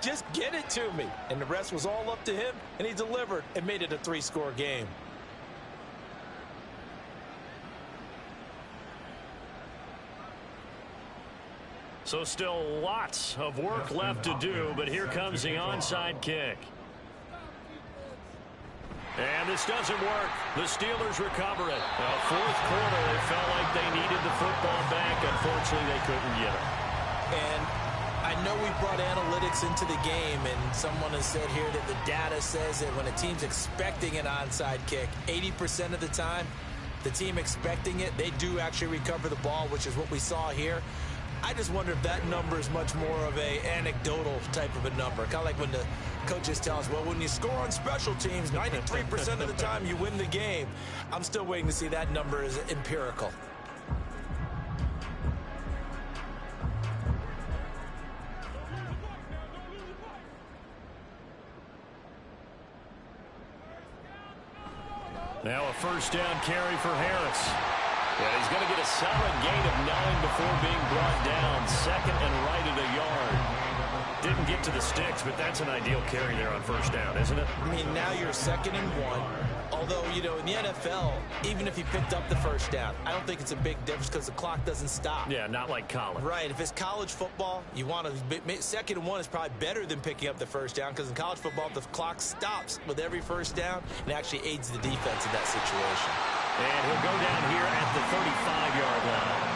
just get it to me. And the rest was all up to him, and he delivered and made it a 3-score game. So still lots of work left to do, but here comes the onside kick. And this doesn't work. The Steelers recover it. 4th quarter, they felt like they needed the football back. Unfortunately, they couldn't get it. And I know we brought analytics into the game, and someone has said here that the data says that when a team's expecting an onside kick, 80% of the time, the team expecting it, they do actually recover the ball, which is what we saw here. I just wonder if that number is much more of a anecdotal type of a number. Kind of like when the coaches tell us, well, when you score on special teams, 93% of the time you win the game. I'm still waiting to see that number is empirical. Now a 1st down carry for Harris. Yeah, he's going to get a solid gain of 9 before being brought down. 2nd and right at a yard. Didn't get to the sticks, but that's an ideal carry there on 1st down, isn't it? I mean, now you're 2nd and 1. Although, you know, in the NFL, even if he picked up the 1st down, I don't think it's a big difference because the clock doesn't stop. Yeah, not like college. Right. If it's college football, you want to 2nd and 1 is probably better than picking up the 1st down, because in college football, the clock stops with every 1st down and actually aids the defense in that situation. And he'll go down here at the 35-yard line.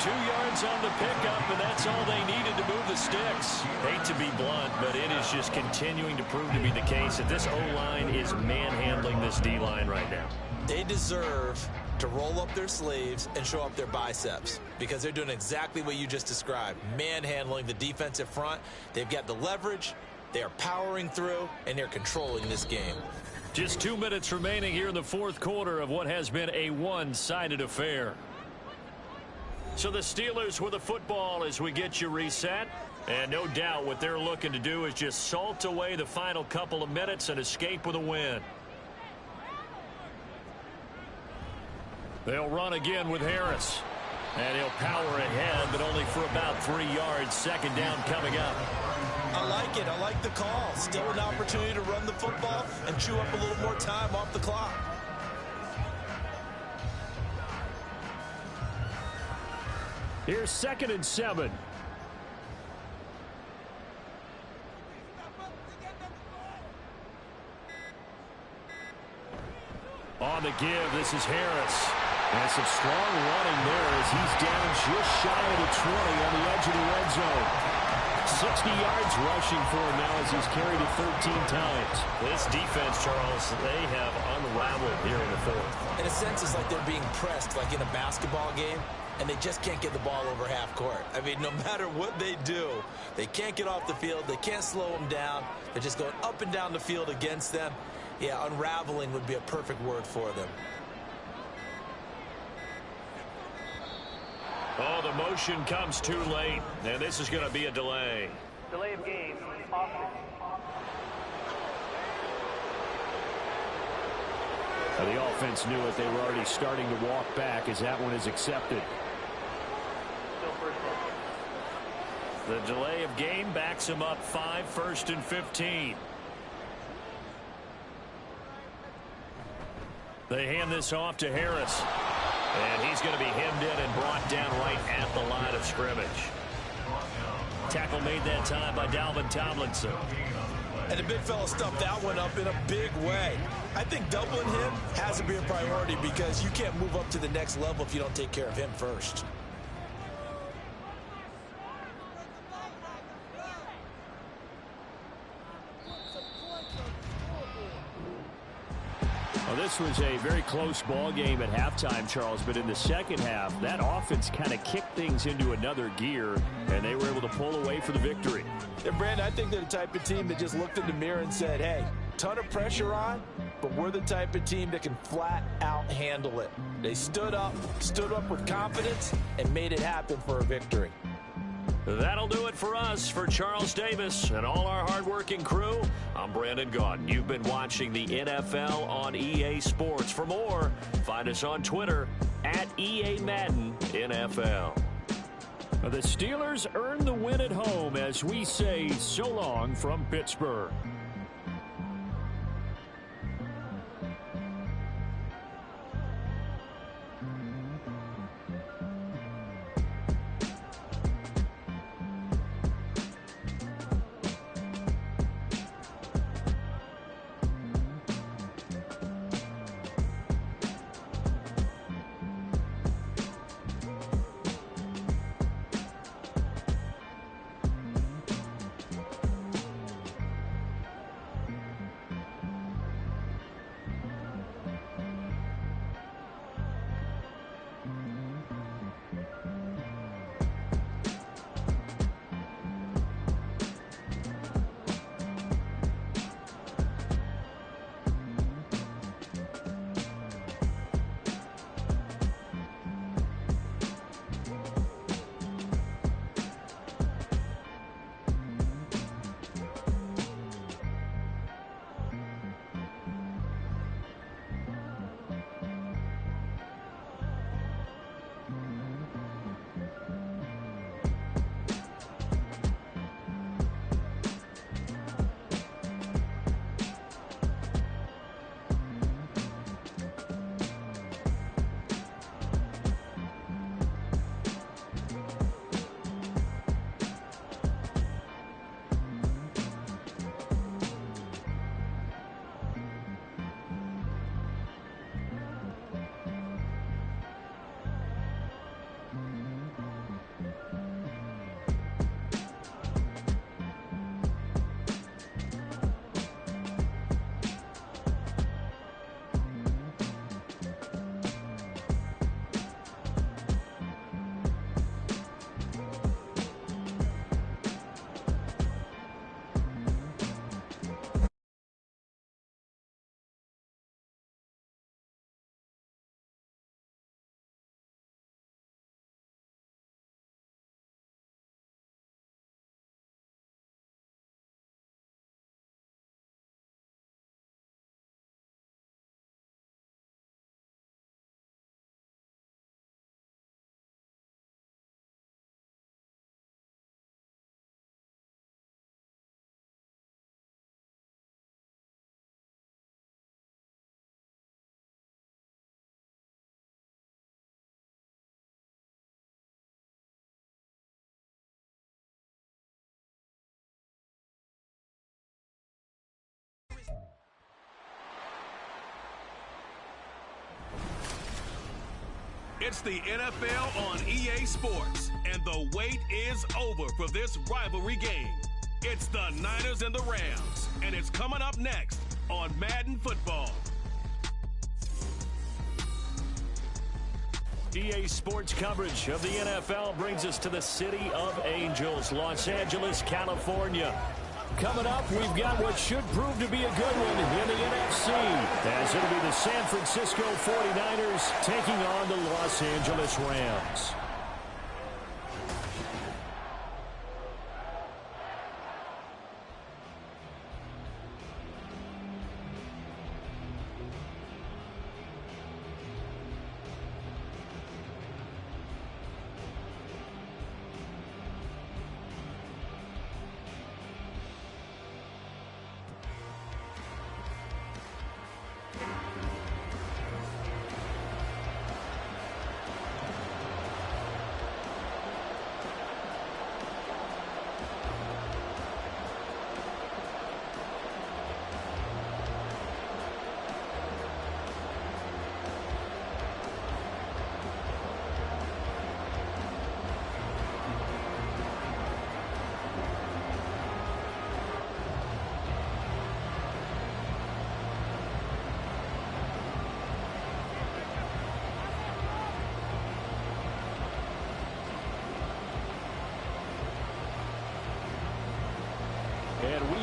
2 yards on the pickup, and that's all they needed to move the sticks. Hate to be blunt, but it is just continuing to prove to be the case that this O-line is manhandling this D-line right now. They deserve to roll up their sleeves and show up their biceps, because they're doing exactly what you just described, manhandling the defensive front. They've got the leverage, they're powering through, and they're controlling this game. Just 2 minutes remaining here in the 4th quarter of what has been a one-sided affair. So the Steelers with the football as we get you reset. And no doubt what they're looking to do is just salt away the final couple of minutes and escape with a win. They'll run again with Harris. And he'll power ahead, but only for about 3 yards. 2nd down coming up. I like it. I like the call. Still an opportunity to run the football and chew up a little more time off the clock. Here's 2nd and 7. On the give, this is Harris. And some strong running there as he's down just shy of the 20 on the edge of the red zone. 60 yards rushing for him now as he's carried it 13 times. This defense, Charles, they have unraveled here in the 4th. In a sense, it's like they're being pressed like in a basketball game, and they just can't get the ball over half court. I mean, no matter what they do, they can't get off the field. They can't slow them down. They're just going up and down the field against them. Yeah, unraveling would be a perfect word for them. Oh, the motion comes too late, and this is going to be a delay. Delay of game. Offense. The offense knew it. They were already starting to walk back as that one is accepted. The delay of game backs him up 5, 1st and 15. They hand this off to Harris. And he's going to be hemmed in and brought down right at the line of scrimmage. Tackle made that time by Dalvin Tomlinson. And the big fella stuffed that one up in a big way. I think doubling him has to be a priority because you can't move up to the next level if you don't take care of him first. Well, this was a very close ball game at halftime, Charles, but in the second half, that offense kind of kicked things into another gear, and they were able to pull away for the victory. And Brandon, I think they're the type of team that just looked in the mirror and said, hey, ton of pressure on, but we're the type of team that can flat out handle it. They stood up with confidence, and made it happen for a victory. That'll do it for us. For Charles Davis and all our hardworking crew, I'm Brandon Gaudin. You've been watching the NFL on EA Sports. For more, find us on Twitter at EA Madden NFL. The Steelers earn the win at home as we say so long from Pittsburgh. It's the NFL on EA Sports, and the wait is over for this rivalry game. It's the Niners and the Rams, and it's coming up next on Madden Football. EA Sports coverage of the NFL brings us to the City of Angels, Los Angeles, California. Coming up, we've got what should prove to be a good one in the NFC, as it'll be the San Francisco 49ers taking on the Los Angeles Rams.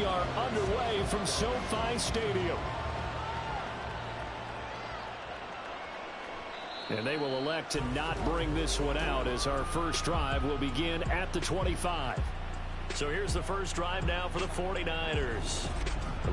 we are underway from SoFi Stadium. And they will elect to not bring this one out as our first drive will begin at the 25. So here's the first drive now for the 49ers.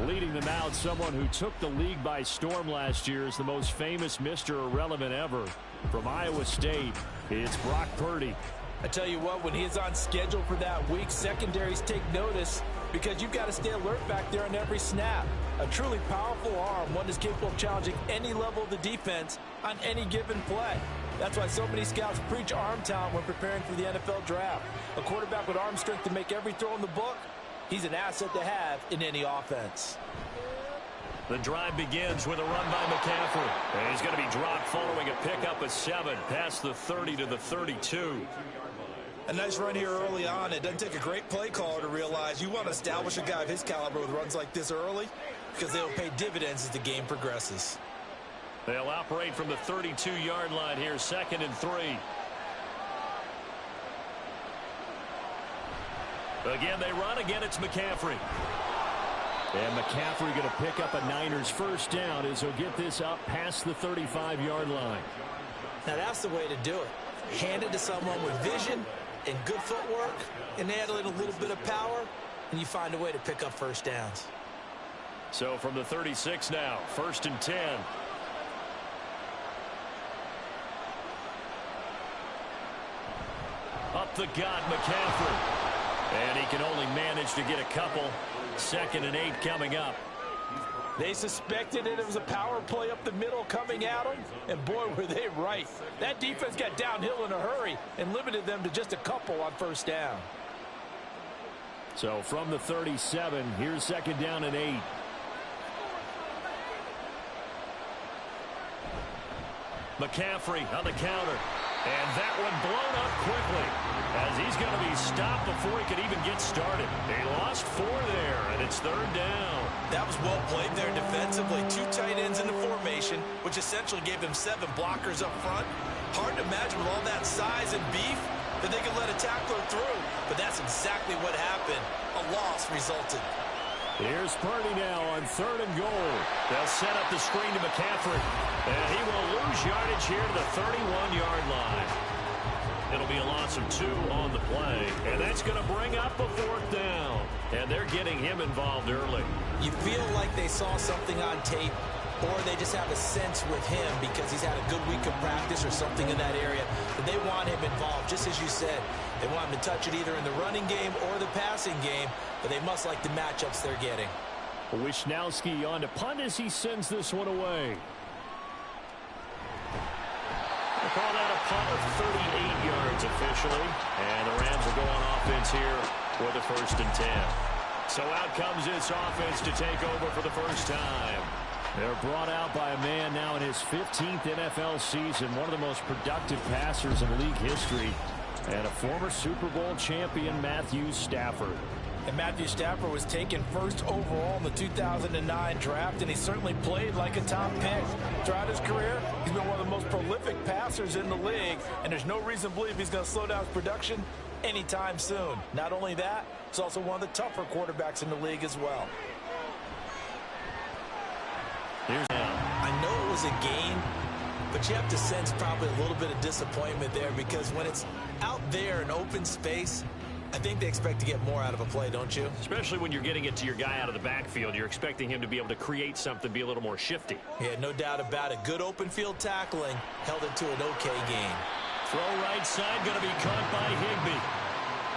Leading them out, someone who took the league by storm last year is the most famous Mr. Irrelevant ever. From Iowa State, it's Brock Purdy. I tell you what, when he's on schedule for that week, secondaries take notice because you've got to stay alert back there on every snap. A truly powerful arm, one is capable of challenging any level of the defense on any given play. That's why so many scouts preach arm talent when preparing for the NFL draft. A quarterback with arm strength to make every throw in the book, he's an asset to have in any offense. The drive begins with a run by McCaffrey. And he's going to be dropped following a pickup of 7 past the 30 to the 32. A nice run here early on. It doesn't take a great play caller to realize you want to establish a guy of his caliber with runs like this early because they'll pay dividends as the game progresses. They'll operate from the 32-yard line here, 2nd and 3. Again, they run. Again, it's McCaffrey. And McCaffrey going to pick up a Niners first down as he'll get this up past the 35-yard line. Now, that's the way to do it. Hand it to someone with vision and good footwork, and add a little bit of power, and you find a way to pick up first downs. So from the 36 now, 1st and 10. Up the gut, McCaffrey. And he can only manage to get a couple. 2nd and 8 coming up. They suspected it was a power play up the middle coming at them, and boy, were they right. That defense got downhill in a hurry and limited them to just a couple on first down. So from the 37, here's 2nd down and 8. McCaffrey on the counter. And that one blown up quickly as he's going to be stopped before he could even get started. They lost 4 there, and it's 3rd down. That was well played there defensively. 2 tight ends in the formation, which essentially gave them 7 blockers up front. Hard to imagine with all that size and beef that they could let a tackler through. But that's exactly what happened. A loss resulted. Here's Purdy now on 3rd and goal. They'll set up the screen to McCaffrey. And he will lose yardage here to the 31-yard line. It'll be a loss of 2 on the play. And that's going to bring up a 4th down. And they're getting him involved early. You feel like they saw something on tape, or they just have a sense with him because he's had a good week of practice or something in that area. But they want him involved, just as you said. They want him to touch it either in the running game or the passing game, but they must like the matchups they're getting. Wisnowski on to punt as he sends this one away. They call that a punt of 38 yards officially. And the Rams will go on offense here for the 1st and 10. So out comes this offense to take over for the first time. They're brought out by a man now in his 15th NFL season, one of the most productive passers in league history, and a former Super Bowl champion, Matthew Stafford. And Matthew Stafford was taken 1st overall in the 2009 draft, and he certainly played like a top pick. Throughout his career, he's been one of the most prolific passers in the league, and there's no reason to believe he's going to slow down his production anytime soon. Not only that, he's also one of the tougher quarterbacks in the league as well. I know it was a game, but you have to sense probably a little bit of disappointment there because when it's out there in open space, I think they expect to get more out of a play, don't you? Especially when you're getting it to your guy out of the backfield. You're expecting him to be able to create something, be a little more shifty. Yeah, no doubt about it. Good open field tackling held it to an okay game. Throw right side, going to be caught by Higbee.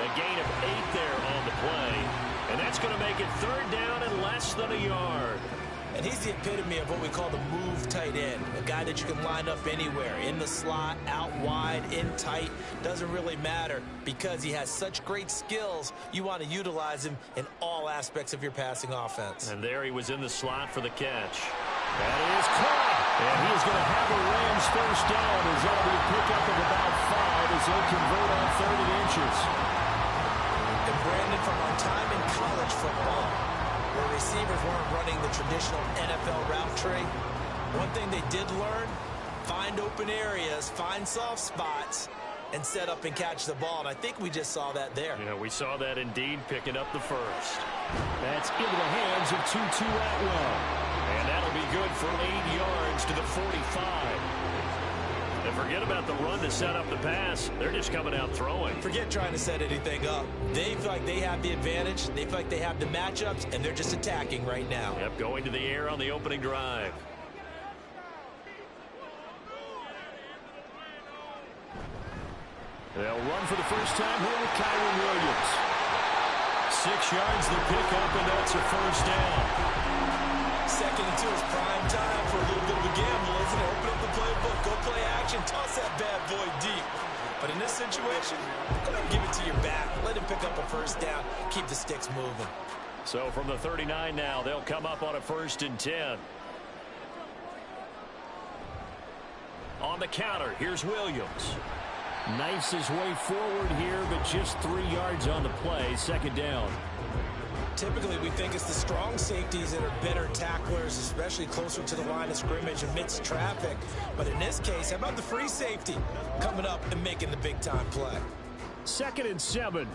A gain of 8 there on the play. And that's going to make it 3rd down and less than a yard. And he's the epitome of what we call the move tight end. A guy that you can line up anywhere. In the slot, out wide, in tight. Doesn't really matter because he has such great skills. You want to utilize him in all aspects of your passing offense. And there he was in the slot for the catch. That is caught. And he is going to have a Rams first down as that'll be a pickup of about 5 as they convert on 3rd and inches. And Brandon, from our time in college football, where receivers weren't running the traditional NFL route tree, one thing they did learn, find open areas, find soft spots, and set up and catch the ball. And I think we just saw that there. Yeah, we saw that indeed, picking up the first. That's into the hands of Tutu Atwell. And that'll be good for 8 yards to the 45. And forget about the run to set up the pass. They're just coming out throwing. Forget trying to set anything up. They feel like they have the advantage. They feel like they have the matchups, and they're just attacking right now. Yep, going to the air on the opening drive. They'll run for the first time here with Kyron Williams. 6 yards the pickup, and that's a first down. 2nd and 2 is prime time for a little bit of a gamble, isn't it? Open up the playbook, go play action, toss that bad boy deep. But in this situation, go ahead and give it to your back. Let him pick up a first down. Keep the sticks moving. So from the 39 now, they'll come up on a 1st and 10. On the counter, here's Williams. Knifes his way forward here, but just 3 yards on the play. 2nd down. Typically, we think it's the strong safeties that are better tacklers, especially closer to the line of scrimmage amidst traffic. But in this case, how about the free safety coming up and making the big-time play? 2nd and 7.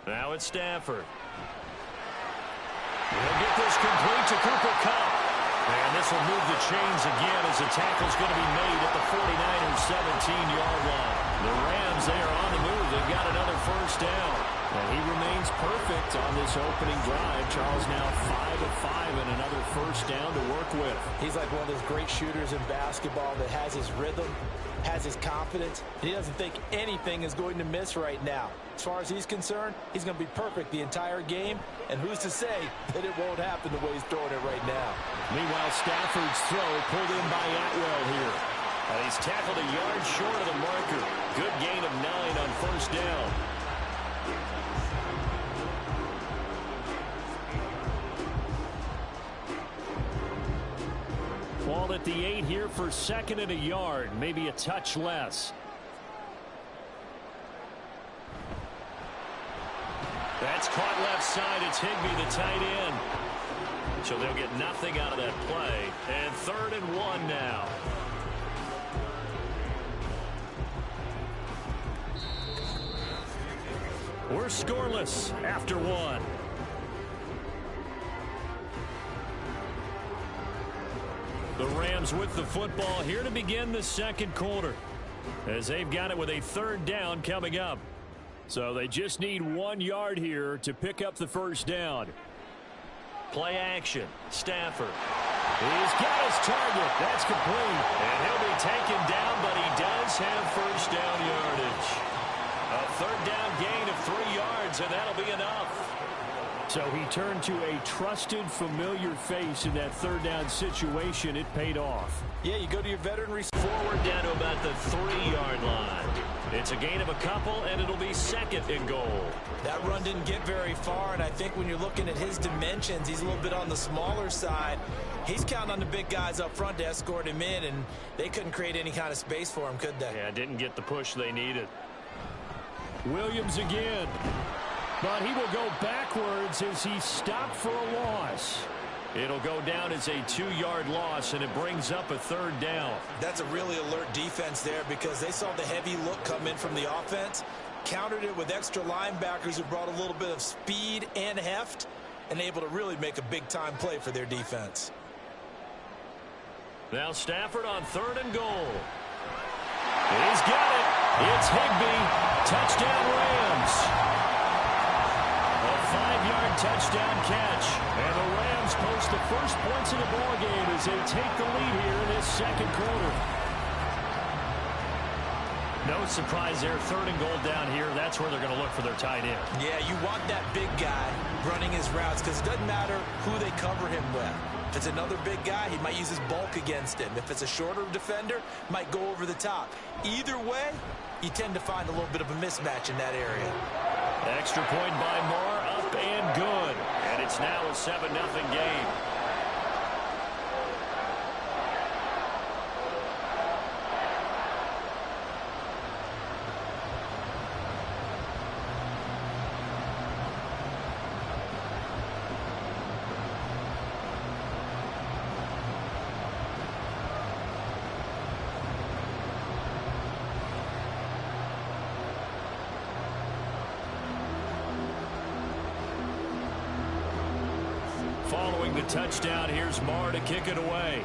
Now it's Stafford. He'll get this complete to Cooper Kupp. And this will move the chains again as the tackle's going to be made at the 49ers' 17-yard line. The Rams, they are on the move. They've got another first down. And he remains perfect on this opening drive. Charles now 5 of 5 and another first down to work with. He's like one of those great shooters in basketball that has his rhythm, has his confidence. He doesn't think anything is going to miss right now. As far as he's concerned, he's going to be perfect the entire game. And who's to say that it won't happen the way he's throwing it right now? Meanwhile, Stafford's throw pulled in by Atwell here. And he's tackled a yard short of the marker. Good gain of 9 on first down. Ball at the 8 here for 2nd and a yard, maybe a touch less. That's caught left side. It's Higbee, the tight end. So they'll get nothing out of that play. And 3rd and 1 now. We're scoreless after 1. The Rams with the football here to begin the 2nd quarter, as they've got it with a 3rd down coming up. So they just need 1 yard here to pick up the first down. Play action. Stafford. He's got his target. That's complete. And he'll be taken down, but he does have first down yardage. A 3rd down gain of 3 yards, and that'll be enough. So he turned to a trusted, familiar face in that 3rd down situation. It paid off. Yeah, you go to your veteran receiver. Forward down to about the 3-yard line. It's a gain of a couple, and it'll be 2nd and goal. That run didn't get very far, and I think when you're looking at his dimensions, he's a little bit on the smaller side. He's counting on the big guys up front to escort him in, and they couldn't create any kind of space for him, could they? Yeah, didn't get the push they needed. Williams again. But he will go backwards as he stopped for a loss. It'll go down as a 2-yard loss, and it brings up a 3rd down. That's a really alert defense there because they saw the heavy look come in from the offense, countered it with extra linebackers who brought a little bit of speed and heft, and able to really make a big-time play for their defense. Now Stafford on 3rd and goal. He's got it. It's Higbee. Touchdown Rams. A 5-yard touchdown catch. And the Rams post the first points in the ballgame as they take the lead here in this 2nd quarter. No surprise there. 3rd and goal down here. That's where they're going to look for their tight end. Yeah, you want that big guy running his routes because it doesn't matter who they cover him with. If it's another big guy, he might use his bulk against him. If it's a shorter defender, might go over the top. Either way, you tend to find a little bit of a mismatch in that area. Extra point by Moore, up and good. And it's now a 7-0 game. following the touchdown, here's Marr to kick it away.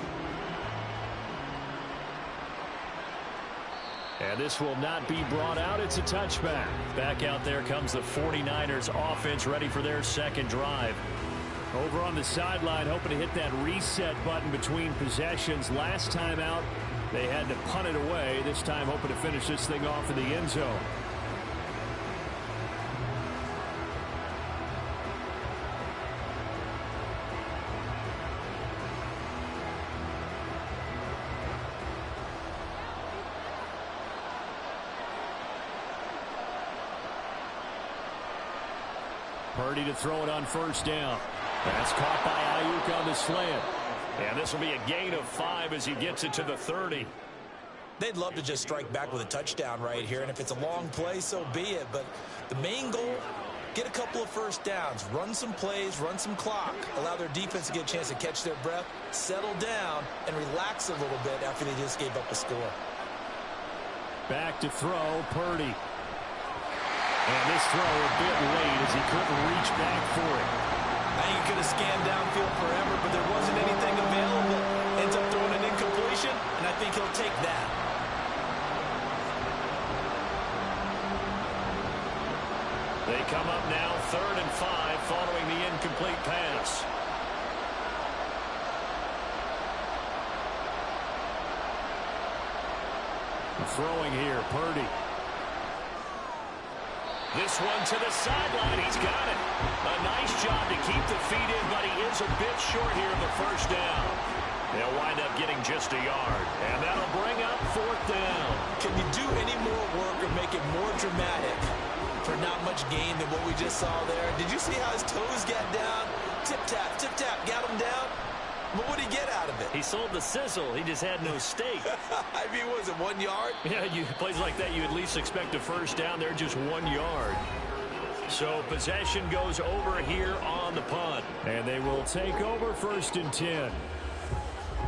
And this will not be brought out. It's a touchback. Back out there comes the 49ers offense, ready for their second drive. Over on the sideline, hoping to hit that reset button between possessions. Last time out, they had to punt it away. This time, hoping to finish this thing off in the end zone. Purdy to throw it on first down. That's caught by Ayuk on the slant. And this will be a gain of 5 as he gets it to the 30. They'd love to just strike back with a touchdown right here, and if it's a long play, so be it. But the main goal, get a couple of first downs, run some plays, run some clock, allow their defense to get a chance to catch their breath, settle down, and relax a little bit after they just gave up a score. Back to throw, Purdy. And this throw a bit late as he couldn't reach back for it. I think he could have scanned downfield forever, but there wasn't anything available. Ends up throwing an incompletion, and I think he'll take that. They come up now 3rd and 5 following the incomplete pass. Throwing here, Purdy. This one to the sideline. He's got it. A nice job to keep the feet in, but he is a bit short here of the first down. They'll wind up getting just a yard, and that'll bring up 4th down. Can you do any more work or make it more dramatic for not much gain than what we just saw there? Did you see how his toes got down? Tip-tap, got him down. But what did he get out of it? He sold the sizzle. He just had no steak. I mean, was it 1 yard? Yeah, plays like that, you at least expect a first down. They're just 1 yard. So possession goes over here on the punt. And they will take over 1st and 10.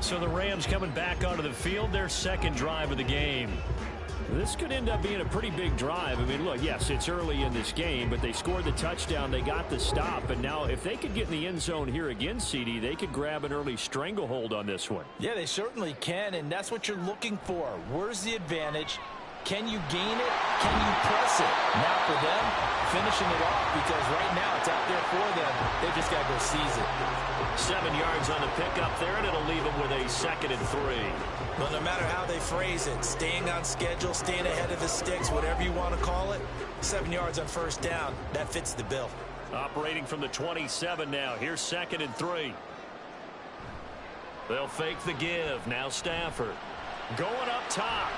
So the Rams coming back onto the field, their second drive of the game. This could end up being a pretty big drive. I mean, look, yes, it's early in this game, but they scored the touchdown. They got the stop. And now if they could get in the end zone here again, CD, they could grab an early stranglehold on this one. Yeah, they certainly can, and that's what you're looking for. Where's the advantage? Can you gain it? Can you press it? Now for them, finishing it off, because right now it's out there for them. They just got to go seize it. 7 yards on the pickup there, and it'll leave them with a 2nd and 3. Well, no matter how they phrase it, staying on schedule, staying ahead of the sticks, whatever you want to call it, 7 yards on first down, that fits the bill. Operating from the 27 now. Here's 2nd and 3. They'll fake the give. Now Stafford. Going up top.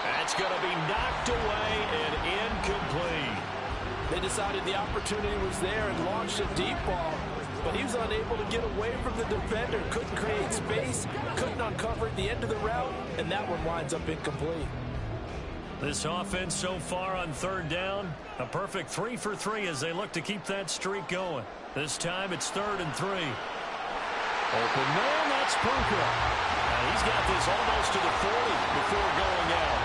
That's going to be knocked away and incomplete. They decided the opportunity was there and launched a deep ball, but he was unable to get away from the defender, couldn't create space, couldn't uncover at the end of the route, and that one winds up incomplete. This offense so far on 3rd down, a perfect 3 for 3 as they look to keep that streak going. This time it's 3rd and 3. Open man, that's Puka. And he's got this almost to the 40 before going out.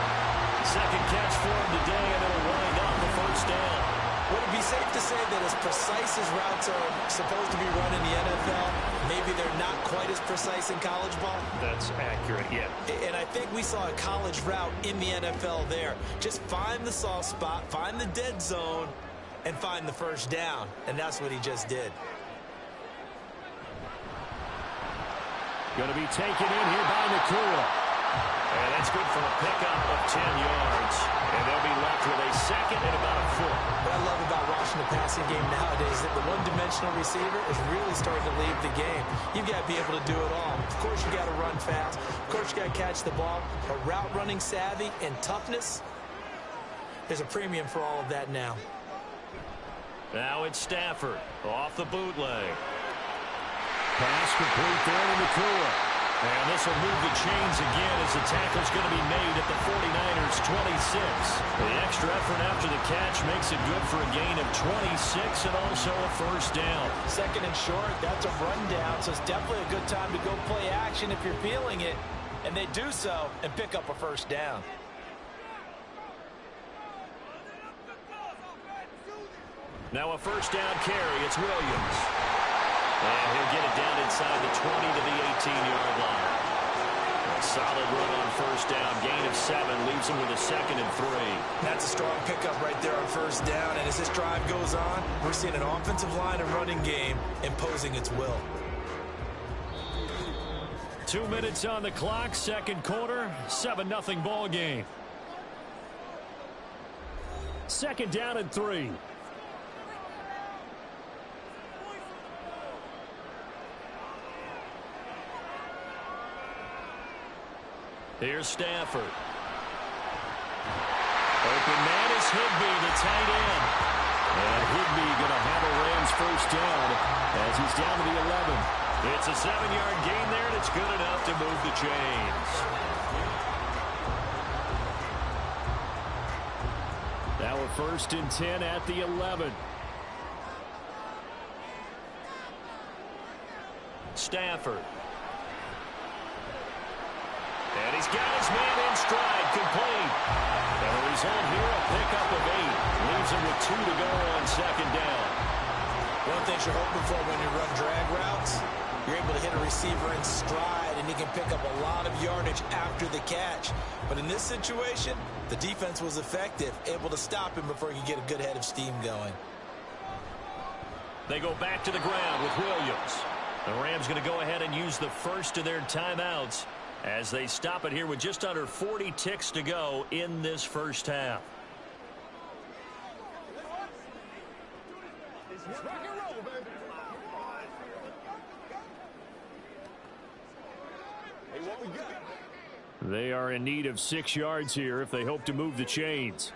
Second catch for him today, and it'll wind up the first down. Would it be safe to say that as precise as routes are supposed to be run in the NFL, maybe they're not quite as precise in college ball? That's accurate, yeah. And I think we saw a college route in the NFL there. Just find the soft spot, find the dead zone, and find the first down. And that's what he just did. Going to be taken in here by Nakua. And that's good for a pickup of 10 yards. And they'll be left with a 2nd and about a foot. What I love about watching the passing game nowadays is that the one-dimensional receiver is really starting to leave the game. You've got to be able to do it all. Of course, you got to run fast. Of course, you got to catch the ball. But route running savvy and toughness, there's a premium for all of that now. Now it's Stafford off the bootleg. Pass complete there to Nakua. And this will move the chains again as the tackle's going to be made at the 49ers' 26. The extra effort after the catch makes it good for a gain of 26 and also a first down. 2nd and short, that's a rundown, so it's definitely a good time to go play action if you're feeling it. And they do so and pick up a first down. Now a first down carry. It's Williams. And he'll get it down inside the 20 to the 18-yard line. A solid run on first down. Gain of 7 leaves him with a 2nd and 3. That's a strong pickup right there on first down. And as this drive goes on, we're seeing an offensive line and running game imposing its will. 2 minutes on the clock, second quarter, 7-0 ball game. Second down and 3. Here's Stafford. Open man is Higbee, the tight end. And Higbee going to have a Rams first down as he's down to the 11. It's a 7-yard gain there, and it's good enough to move the chains. Now we're first and 10 at the 11. Stafford. And he's got his man in stride, complete. And the result here, a pickup of 8. Leaves him with 2 to go on second down. One of the things you're hoping for when you run drag routes, you're able to hit a receiver in stride, and he can pick up a lot of yardage after the catch. But in this situation, the defense was effective, able to stop him before he could get a good head of steam going. They go back to the ground with Williams. The Rams going to go ahead and use the first of their timeouts as they stop it here with just under 40 ticks to go in this first half. They are in need of 6 yards here if they hope to move the chains.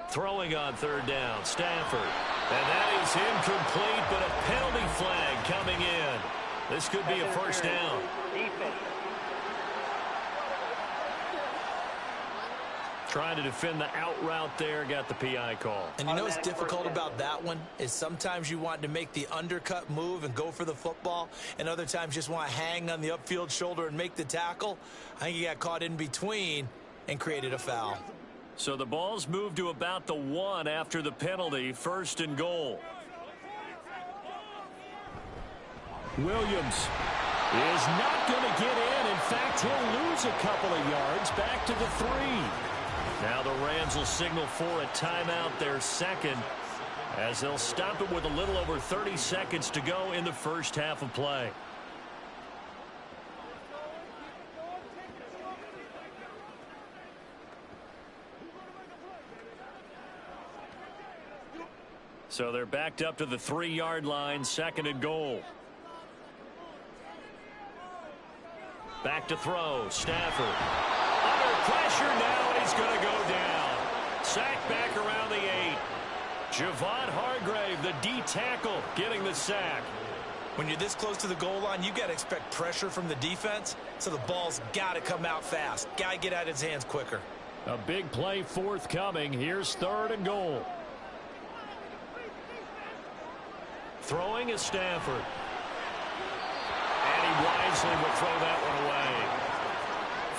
Throwing on third down, Stafford. And that is incomplete, but a penalty flag coming in. This could be a first down. Trying to defend the out route there, got the PI call. And you know what's difficult about that one is sometimes you want to make the undercut move and go for the football, and other times just want to hang on the upfield shoulder and make the tackle. I think he got caught in between and created a foul. So the ball's moved to about the 1 after the penalty, first and goal. Williams is not going to get in. In fact, he'll lose a couple of yards back to the 3. Now the Rams will signal for a timeout, their second, as they'll stop it with a little over 30 seconds to go in the first half of play. So they're backed up to the 3-yard line, second and goal. Back to throw, Stafford. Under pressure now, and he's going to go down. Sack back around the 8. Javon Hargrave, the D tackle, getting the sack. When you're this close to the goal line, you got to expect pressure from the defense, so the ball's got to come out fast. Got to get out of his hands quicker. A big play forthcoming. Here's third and goal. Throwing is Stafford. And he wisely will throw that one away.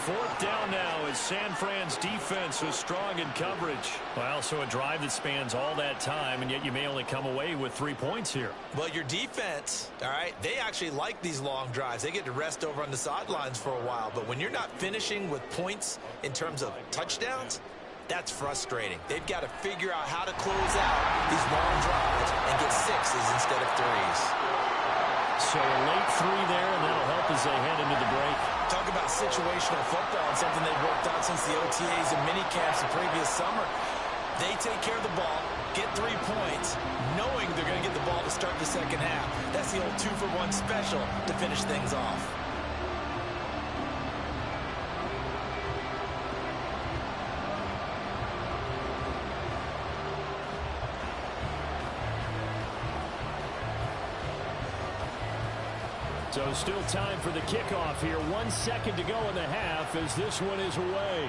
Fourth down now as San Fran's defense was strong in coverage. Well, so a drive that spans all that time, and yet you may only come away with 3 points here. Well, your defense, all right, they actually like these long drives. They get to rest over on the sidelines for a while. But when you're not finishing with points in terms of touchdowns, that's frustrating. They've got to figure out how to close out these long drives and get 6s instead of 3s. So a late 3 there, and that'll help as they head into the break. Talk about situational football and something they've worked on since the OTAs and mini camps the previous summer. They take care of the ball, get 3 points, knowing they're going to get the ball to start the second half. That's the old 2-for-1 special to finish things off. So still time for the kickoff here. 1 second to go in the half as this one is away.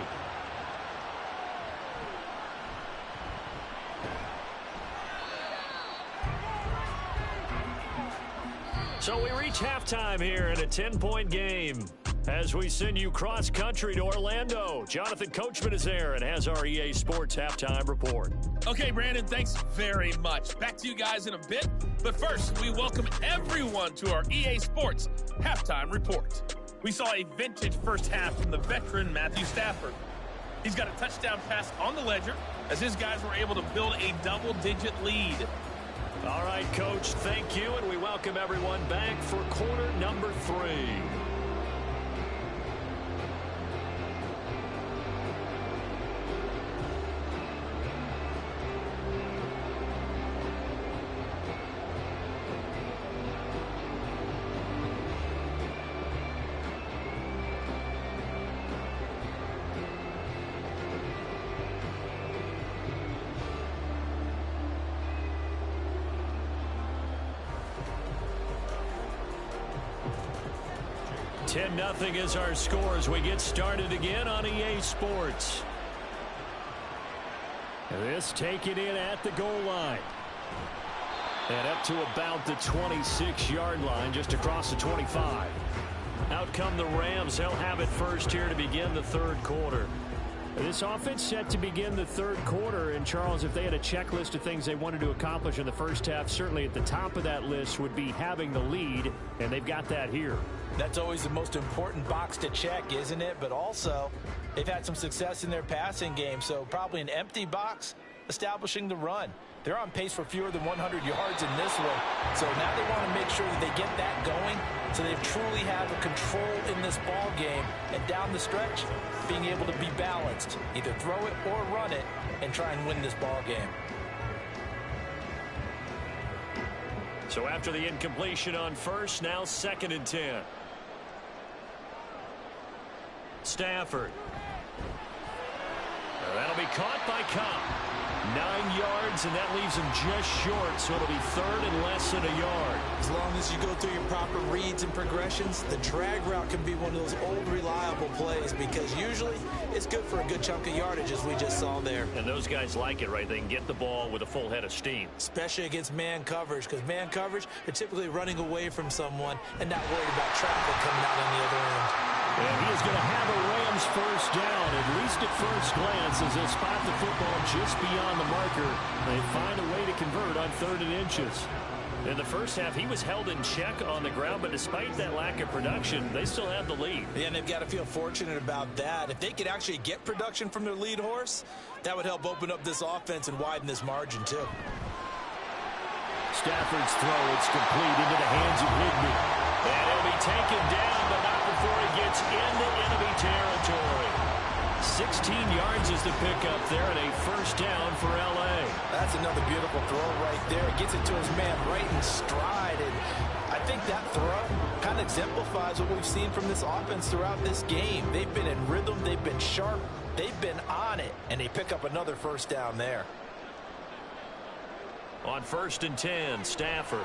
So we reach halftime here in a 10-point game. As we send you cross-country to Orlando, Jonathan Coachman is there and has our EA Sports halftime report. Okay, Brandon, thanks very much. Back to you guys in a bit. But first, we welcome everyone to our EA Sports halftime report. We saw a vintage first half from the veteran Matthew Stafford. He's got a touchdown pass on the ledger as his guys were able to build a double-digit lead. All right, Coach, thank you, and we welcome everyone back for quarter number 3. Nothing is our score as we get started again on EA Sports. This taken in at the goal line. And up to about the 26-yard line, just across the 25. Out come the Rams. They'll have it first here to begin the third quarter. This offense set to begin the third quarter. And, Charles, if they had a checklist of things they wanted to accomplish in the first half, certainly at the top of that list would be having the lead, and they've got that here. That's always the most important box to check, isn't it? But also, they've had some success in their passing game, so probably an empty box establishing the run. They're on pace for fewer than 100 yards in this one, so now they want to make sure that they get that going so they truly have a control in this ball game, and down the stretch, being able to be balanced, either throw it or run it, and try and win this ball game. So after the incompletion on first, now 2nd and 10. Stafford. That'll be caught by Cobb. 9 yards, and that leaves him just short, so it'll be 3rd and less than a yard. As long as you go through your proper reads and progressions, the drag route can be one of those old reliable plays because usually it's good for a good chunk of yardage, as we just saw there. And those guys like it, right? They can get the ball with a full head of steam. Especially against man coverage, because man coverage, they're typically running away from someone and not worried about traffic coming out on the other end. And he is going to have a Rams first down, at least at first glance, as they spot the football just beyond the marker. They find a way to convert on 3rd and inches. In the first half, he was held in check on the ground, but despite that lack of production, they still have the lead. Yeah, and they've got to feel fortunate about that. If they could actually get production from their lead horse, that would help open up this offense and widen this margin, too. Stafford's throw, it's complete into the hands of Higbee. And he'll be taken down, but not before he gets into enemy territory. 16 yards is the pickup there, and a first down for L.A. That's another beautiful throw right there. Gets it to his man right in stride, and I think that throw kind of exemplifies what we've seen from this offense throughout this game. They've been in rhythm, they've been sharp, they've been on it, and they pick up another first down there. On 1st and 10, Stafford.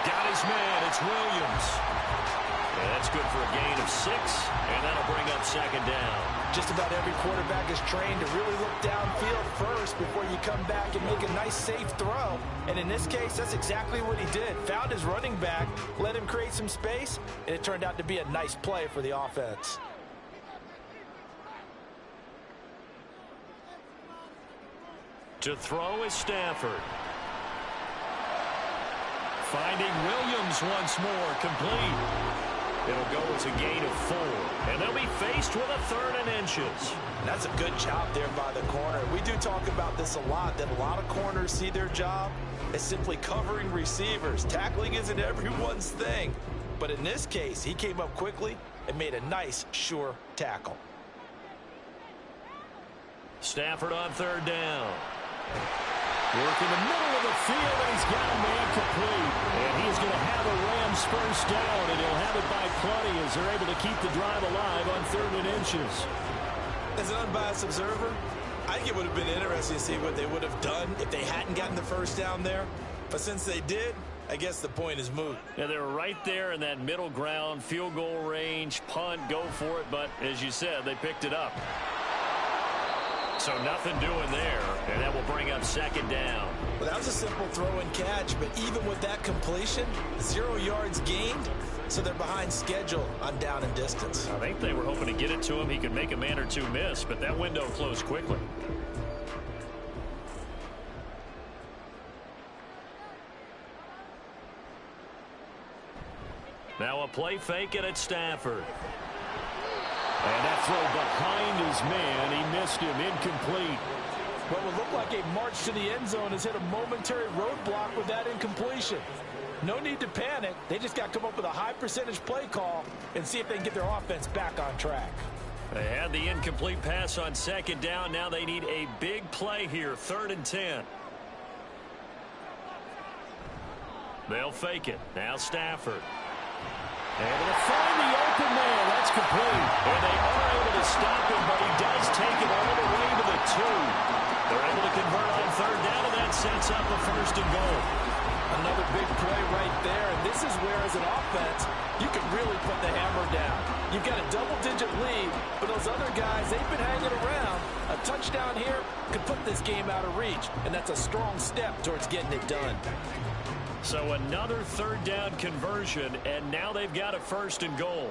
Got his man, it's Williams. And that's good for a gain of 6, and that'll bring up 2nd down. Just about every quarterback is trained to really look downfield first before you come back and make a nice, safe throw. And in this case, that's exactly what he did. Found his running back, let him create some space, and it turned out to be a nice play for the offense. To throw is Stafford. Finding Williams once more, complete. It'll go as a gain of 4. And they'll be faced with a 3rd and inches. That's a good job there by the corner. We do talk about this a lot, that a lot of corners see their job as simply covering receivers. Tackling isn't everyone's thing. But in this case, he came up quickly and made a nice, sure tackle. Stafford on 3rd down. Work in the middle of the field, and he's got a man complete. And he's going to have a Rams first down, and he'll have it by plenty as they're able to keep the drive alive on 3rd and inches. As an unbiased observer, I think it would have been interesting to see what they would have done if they hadn't gotten the first down there. But since they did, I guess the point is moot. Yeah, they were right there in that middle ground, field goal range, punt, go for it. But as you said, they picked it up. So nothing doing there, and that will bring up 2nd down. Well, that was a simple throw and catch, but even with that completion, 0 yards gained, so they're behind schedule on down and distance. I think they were hoping to get it to him. He could make a man or two miss, but that window closed quickly. Now a play fake, and it's Stafford. And that throw behind his man. He missed him. Incomplete. What would look like a march to the end zone has hit a momentary roadblock with that incompletion. No need to panic. They just got to come up with a high percentage play call and see if they can get their offense back on track. They had the incomplete pass on second down. Now they need a big play here, 3rd and 10. They'll fake it. Now Stafford. Able to find the open man. That's complete. And they are able to stop him, but he does take it all the way to the 2. They're able to convert on 3rd down, and that sets up a 1st and goal. Another big play right there, and this is where, as an offense, you can really put the hammer down. You've got a double-digit lead, but those other guys, they've been hanging around. A touchdown here could put this game out of reach, and that's a strong step towards getting it done. So another 3rd down conversion, and now they've got a 1st and goal.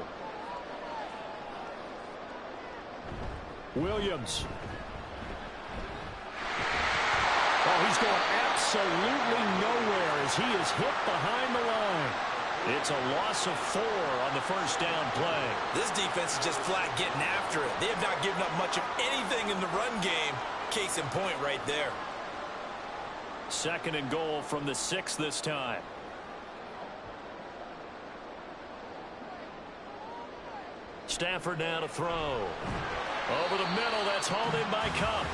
Williams. Oh, he's going absolutely nowhere as he is hit behind the line. It's a loss of 4 on the 1st down play. This defense is just flat getting after it. They have not given up much of anything in the run game. Case in point right there. 2nd and goal from the 6 this time. Stafford now to throw. Over the middle, that's hauled in by Cup.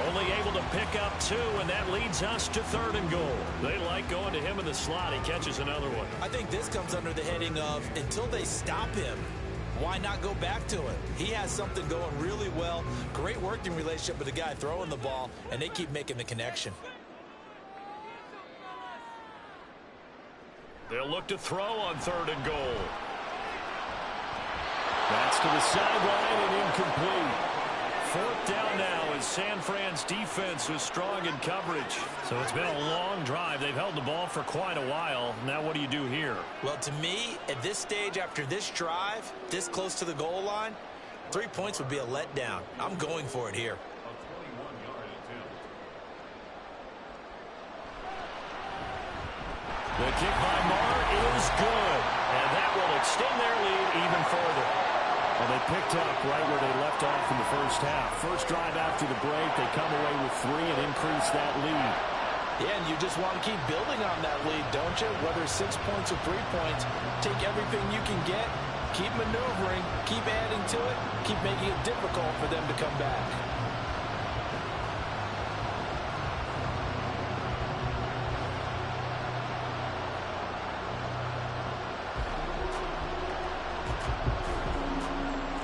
Only able to pick up 2, and that leads us to 3rd and goal. They like going to him in the slot. He catches another one. I think this comes under the heading of, until they stop him, why not go back to him? He has something going really well. Great working relationship with the guy throwing the ball, and they keep making the connection. They'll look to throw on 3rd and goal. That's to the sideline and incomplete. 4th down now as San Fran's defense is strong in coverage. So it's been a long drive. They've held the ball for quite a while. Now what do you do here? Well, to me, at this stage, after this drive, this close to the goal line, 3 points would be a letdown. I'm going for it here. The kick by Marr is good. And that will extend their lead even further. Well, they picked up right where they left off in the first half. First drive after the break, they come away with 3 and increase that lead. Yeah, and you just want to keep building on that lead, don't you? Whether it's 6 points or 3 points, take everything you can get, keep maneuvering, keep adding to it, keep making it difficult for them to come back.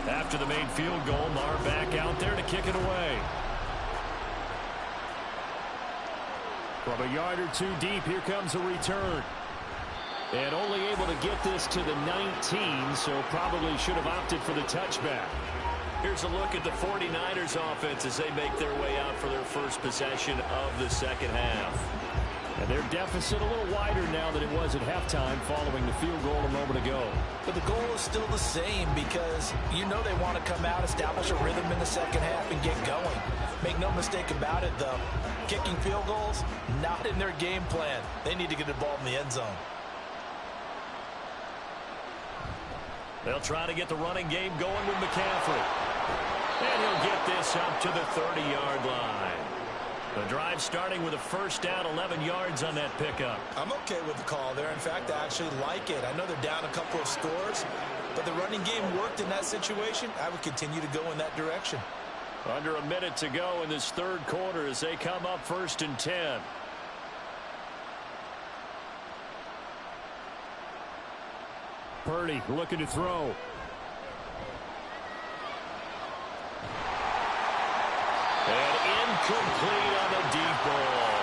After the made field goal, Marr back out there to kick it away. From a yard or 2 deep, here comes a return. And only able to get this to the 19, so probably should have opted for the touchback. Here's a look at the 49ers offense as they make their way out for their first possession of the second half. And their deficit a little wider now than it was at halftime following the field goal a moment ago. But the goal is still the same because you know they want to come out, establish a rhythm in the second half, and get going. Make no mistake about it, though. Kicking field goals, not in their game plan. They need to get the ball in the end zone. They'll try to get the running game going with McCaffrey. And he'll get this up to the 30-yard line. The drive starting with a first down, 11 yards on that pickup. I'm okay with the call there. In fact, I actually like it. I know they're down a couple of scores, but the running game worked in that situation. I would continue to go in that direction. Under a minute to go in this 3rd quarter as they come up 1st and 10. Purdy looking to throw. And incomplete on the deep ball.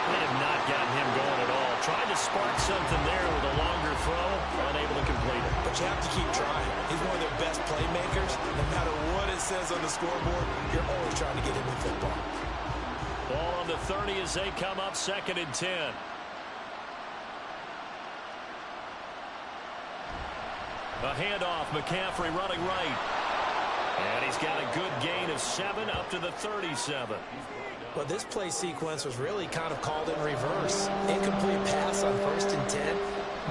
They have not gotten him going at all. Tried to spark something there with a longer throw, unable to complete it. But you have to keep trying. He's one of their best playmakers. No matter what it says on the scoreboard, you're always trying to get him in football. Ball on the 30 as they come up 2nd and 10. A handoff, McCaffrey running right. And he's got a good gain of 7 up to the 37. Well, this play sequence was really kind of called in reverse. Incomplete pass on 1st and 10.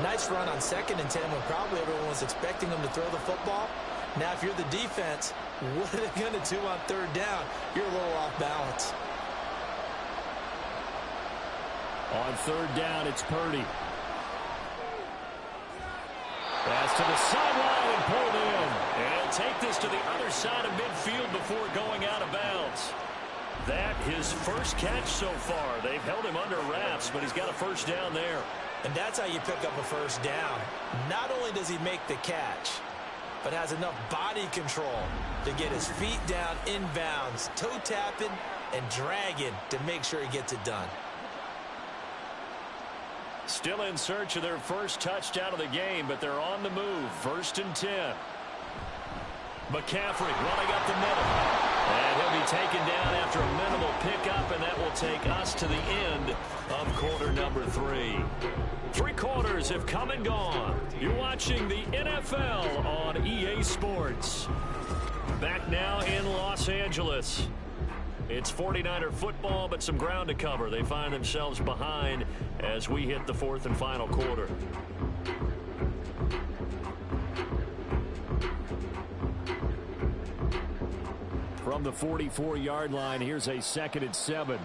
Nice run on 2nd and 10 when probably everyone was expecting him to throw the football. Now, if you're the defense, what are they going to do on 3rd down? You're a little off balance. On 3rd down, it's Purdy. Pass to the sideline and pulled in. And he'll take this to the other side of midfield before going out of bounds. That his first catch so far. They've held him under wraps, but he's got a 1st down there. And that's how you pick up a 1st down. Not only does he make the catch, but has enough body control to get his feet down inbounds, toe tapping and dragging to make sure he gets it done. Still in search of their first touchdown of the game, but they're on the move. 1st and 10. McCaffrey running up the middle. And he'll be taken down after a minimal pickup, and that will take us to the end of quarter number 3. 3 quarters have come and gone. You're watching the NFL on EA Sports. Back now in Los Angeles. It's 49er football, but some ground to cover. They find themselves behind as we hit the 4th and final quarter. From the 44-yard line, here's a 2nd and 7.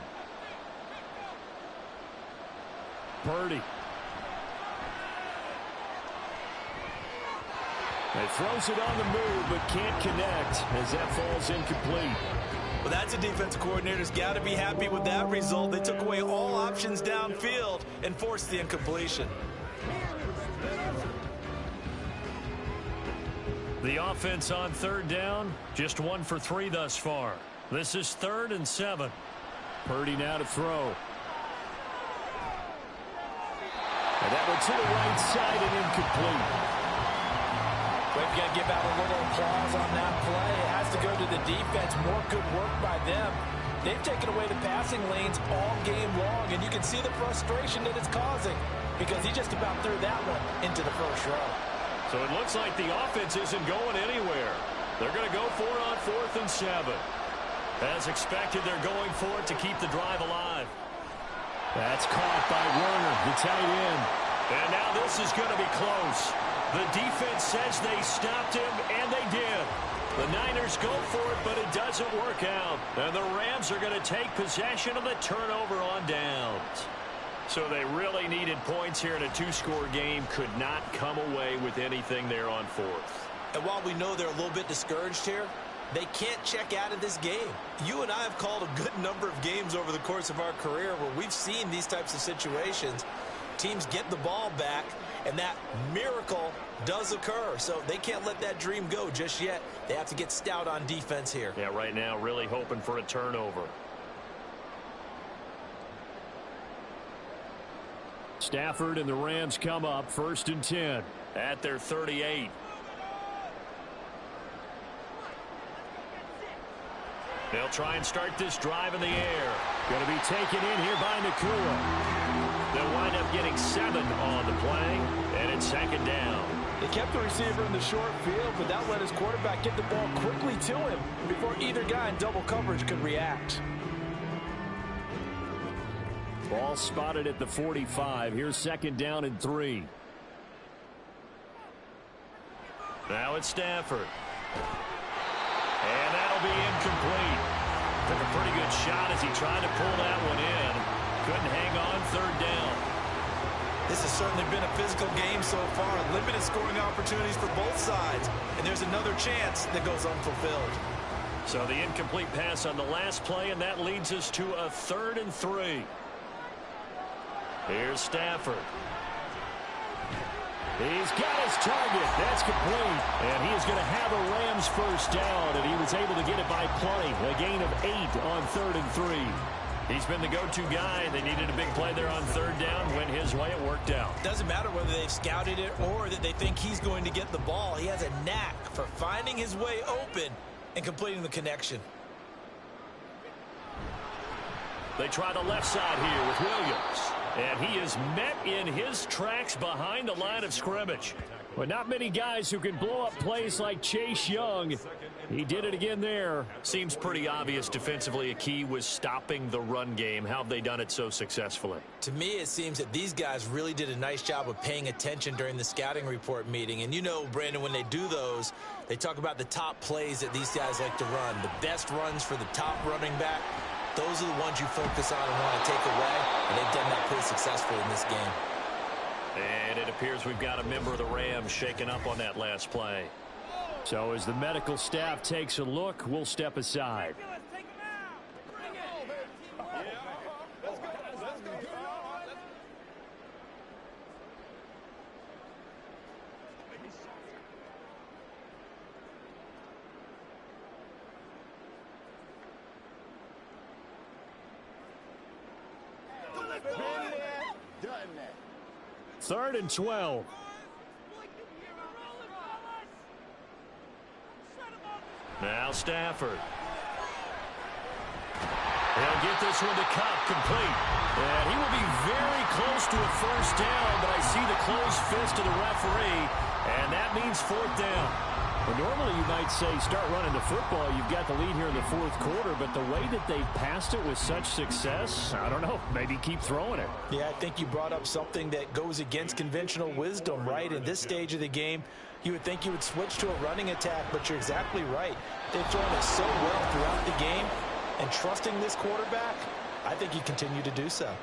Purdy. He throws it on the move, but can't connect as that falls incomplete. Well, that's a defensive coordinator's got to be happy with that result. They took away all options downfield and forced the incompletion. The offense on 3rd down, just 1 for 3 thus far. This is 3rd and 7. Purdy now to throw. And that one to the right side and incomplete. We've got to give out a little applause on that play. It has to go to the defense. More good work by them. They've taken away the passing lanes all game long, and you can see the frustration that it's causing because he just about threw that one into the 1st row. So it looks like the offense isn't going anywhere. They're going to go for it on 4th and 7. As expected, they're going for it to keep the drive alive. That's caught by Werner, the tight end. And now this is going to be close. The defense says they stopped him, and they did. The Niners go for it, but it doesn't work out. And the Rams are going to take possession of the turnover on downs. So they really needed points here in a 2-score game. Could not come away with anything there on 4th. And while we know they're a little bit discouraged here, they can't check out of this game. You and I have called a good number of games over the course of our career where we've seen these types of situations. Teams get the ball back, and that miracle does occur. So they can't let that dream go just yet. They have to get stout on defense here. Yeah, right now really hoping for a turnover. Stafford and the Rams come up 1st and 10. At their 38. They'll try and start this drive in the air. Going to be taken in here by Nakua. They'll wind up getting 7 on the play, and it's 2nd down. They kept the receiver in the short field, but that let his quarterback get the ball quickly to him before either guy in double coverage could react. Ball spotted at the 45. Here's 2nd down and 3. Now it's Stafford. And that'll be incomplete. Took a pretty good shot as he tried to pull that one in. Couldn't hang on 3rd down. This has certainly been a physical game so far. Limited scoring opportunities for both sides. And there's another chance that goes unfulfilled. So the incomplete pass on the last play, and that leads us to a 3rd and 3. Here's Stafford. He's got his target. That's complete. And he is going to have a Rams 1st down, and he was able to get it by play. A gain of 8 on 3rd and 3. He's been the go-to guy. They needed a big play there on 3rd down. Went his way. It worked out. Doesn't matter whether they've scouted it or that they think he's going to get the ball. He has a knack for finding his way open and completing the connection. They try the left side here with Williams. And he is met in his tracks behind the line of scrimmage. But not many guys who can blow up plays like Chase Young. He did it again there. Seems pretty obvious defensively a key was stopping the run game. How have they done it so successfully? To me, it seems that these guys really did a nice job of paying attention during the scouting report meeting. And you know, Brandon, when they do those, they talk about the top plays that these guys like to run. The best runs for the top running back, those are the ones you focus on and want to take away. And they've done that pretty successfully in this game. And it appears we've got a member of the Rams shaken up on that last play. So as the medical staff takes a look, we'll step aside. Third and 12. Now Stafford. He'll get this one to Cup, complete. And he will be very close to a first down, but I see the closed fist of the referee, and that means fourth down. Well, normally you might say start running the football. You've got the lead here in the fourth quarter, but the way that they've passed it with such success, I don't know, maybe keep throwing it. Yeah, I think you brought up something that goes against conventional wisdom, right? In this stage of the game, you would think you would switch to a running attack, but you're exactly right. They've thrown it so well throughout the game, and trusting this quarterback, I think you continue to do so.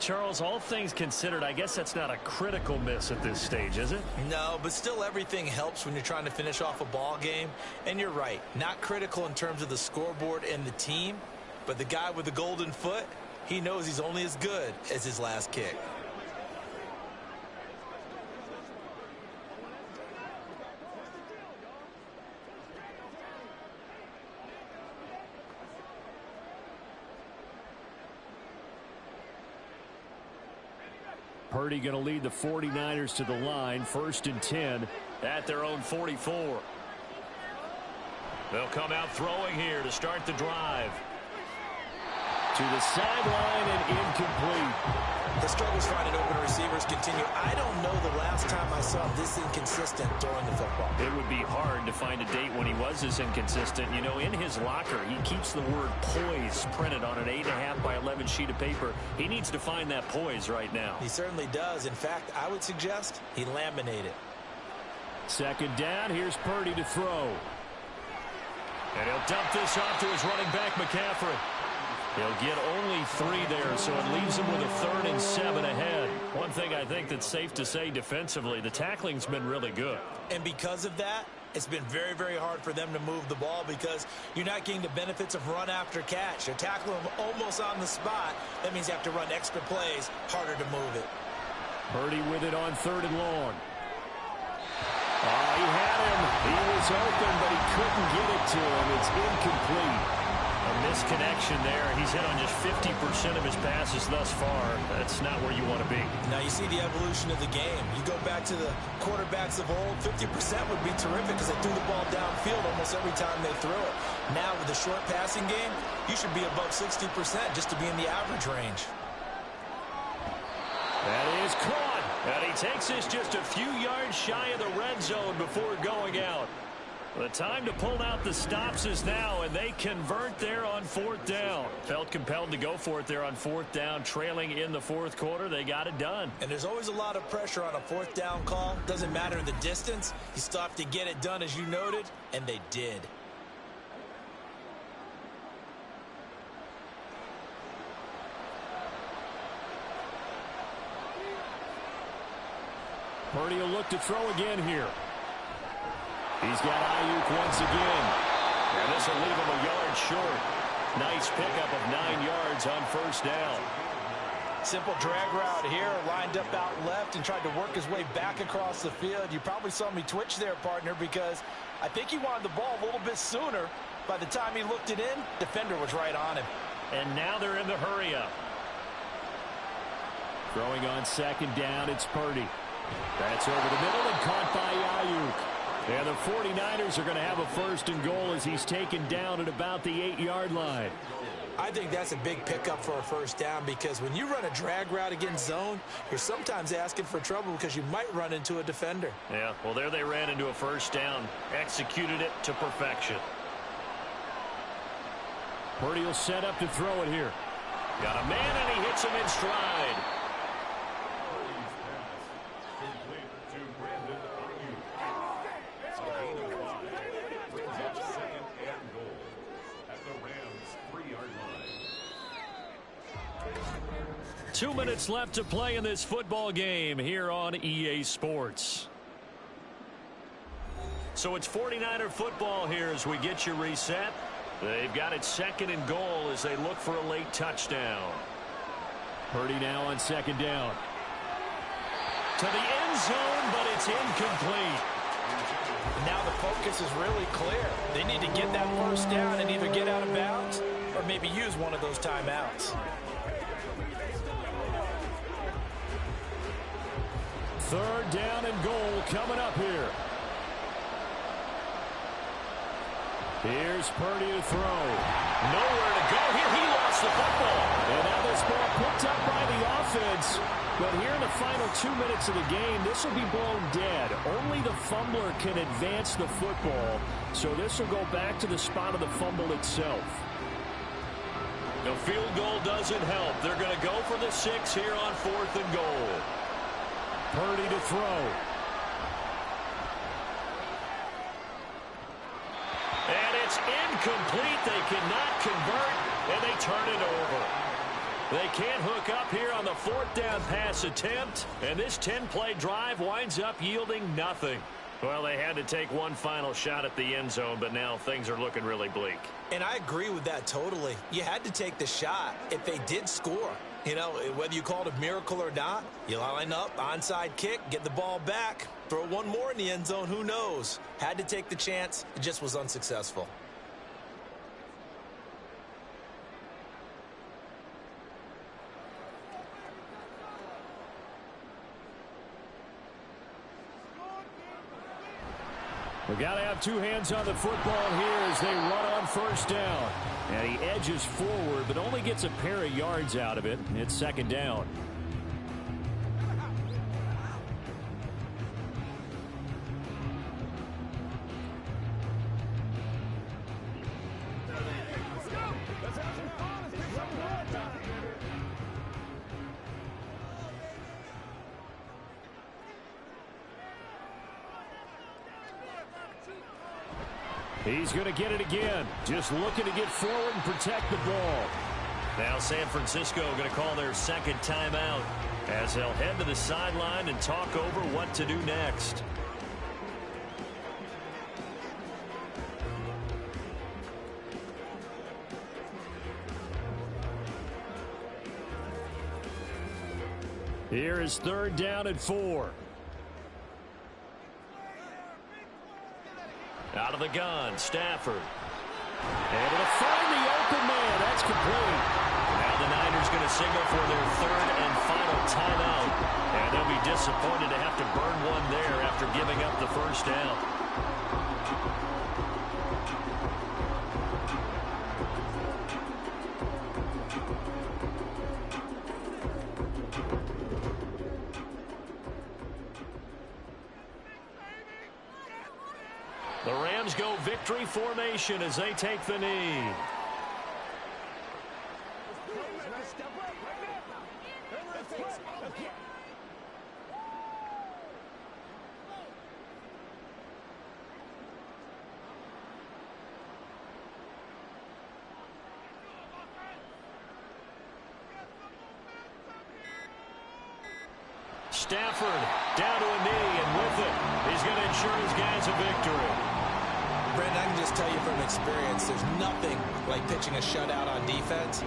Charles, all things considered, I guess that's not a critical miss at this stage, is it? No, but still everything helps when you're trying to finish off a ball game. And you're right, not critical in terms of the scoreboard and the team, but the guy with the golden foot, he knows he's only as good as his last kick. Purdy going to lead the 49ers to the line, 1st and 10 at their own 44. They'll come out throwing here to start the drive. To the sideline and incomplete. The struggles finding open receivers continue. I don't know the last time I saw him this inconsistent throwing the football. It would be hard to find a date when he was this inconsistent. You know, in his locker, he keeps the word poise printed on an 8.5 by 11 sheet of paper. He needs to find that poise right now. He certainly does. In fact, I would suggest he laminate it. Second down, here's Purdy to throw. And he'll dump this off to his running back, McCaffrey. He'll get only 3 there, so it leaves him with a 3rd and 7 ahead. One thing I think that's safe to say defensively, the tackling's been really good. And because of that, it's been very, very hard for them to move the ball because you're not getting the benefits of run after catch. They're tackling him almost on the spot. That means you have to run extra plays, harder to move it. Purdy with it on 3rd and long. He had him. He was open, but he couldn't get it to him. It's incomplete. A misconnection there. He's hit on just 50% of his passes thus far. That's not where you want to be. Now you see the evolution of the game. You go back to the quarterbacks of old, 50% would be terrific because they threw the ball downfield almost every time they threw it. Now with the short passing game, you should be above 60% just to be in the average range. That is caught. And he takes this just a few yards shy of the red zone before going out. The time to pull out the stops is now, and they convert there on 4th down. Felt compelled to go for it there on 4th down, trailing in the 4th quarter. They got it done. And there's always a lot of pressure on a 4th down call. Doesn't matter the distance. You still have to get it done, as you noted, and they did. Purdy will look to throw again here. He's got Ayuk once again. And this will leave him a yard short. Nice pickup of 9 yards on 1st down. Simple drag route here, lined up out left and tried to work his way back across the field. You probably saw me twitch there, partner, because I think he wanted the ball a little bit sooner. By the time he looked it in, defender was right on him. And now they're in the hurry up. Throwing on 2nd down, it's Purdy. That's over the middle and caught by Ayuk. And the 49ers are going to have a 1st and goal as he's taken down at about the 8-yard line. I think that's a big pickup for a first down because when you run a drag route against zone, you're sometimes asking for trouble because you might run into a defender. Yeah, well, there they ran into a first down. Executed it to perfection. Purdy will set up to throw it here. Got a man, and he hits him in stride. Two minutes left to play in this football game here on EA Sports. So it's 49er football here as we get you reset. They've got it 2nd and goal as they look for a late touchdown. Purdy now on 2nd down. To the end zone, but it's incomplete. Now the focus is really clear. They need to get that first down and either get out of bounds or maybe use one of those timeouts. 3rd down and goal coming up here. Here's Purdy to throw. Nowhere to go here. He lost the football. And now this ball picked up by the offense. But here in the final 2 minutes of the game, this will be blown dead. Only the fumbler can advance the football. So this will go back to the spot of the fumble itself. The field goal doesn't help. They're going to go for the 6 here on 4th and goal. Purdy to throw. And it's incomplete. They cannot convert, and they turn it over. They can't hook up here on the 4th down pass attempt, and this 10-play drive winds up yielding nothing. Well, they had to take one final shot at the end zone, but now things are looking really bleak. And I agree with that totally. You had to take the shot if they did score. You know, whether you call it a miracle or not, you line up, onside kick, get the ball back, throw one more in the end zone, who knows? Had to take the chance, it just was unsuccessful. We've got to have two hands on the football here as they run on 1st down. And he edges forward, but only gets a pair of yards out of it. It's 2nd down. He's going to get it again. Just looking to get forward and protect the ball. Now San Francisco going to call their 2nd timeout as they'll head to the sideline and talk over what to do next. Here is 3rd down and 4. Out of the gun, Stafford. Able to find the open man. That's complete. Now the Niners going to signal for their 3rd and final timeout. And they'll be disappointed to have to burn one there after giving up the 1st down. The Rams go victory formation as they take the knee. Stafford down to a knee, and with it, he's going to ensure his guys a victory. Brent, I can just tell you from experience, there's nothing like pitching a shutout on defense,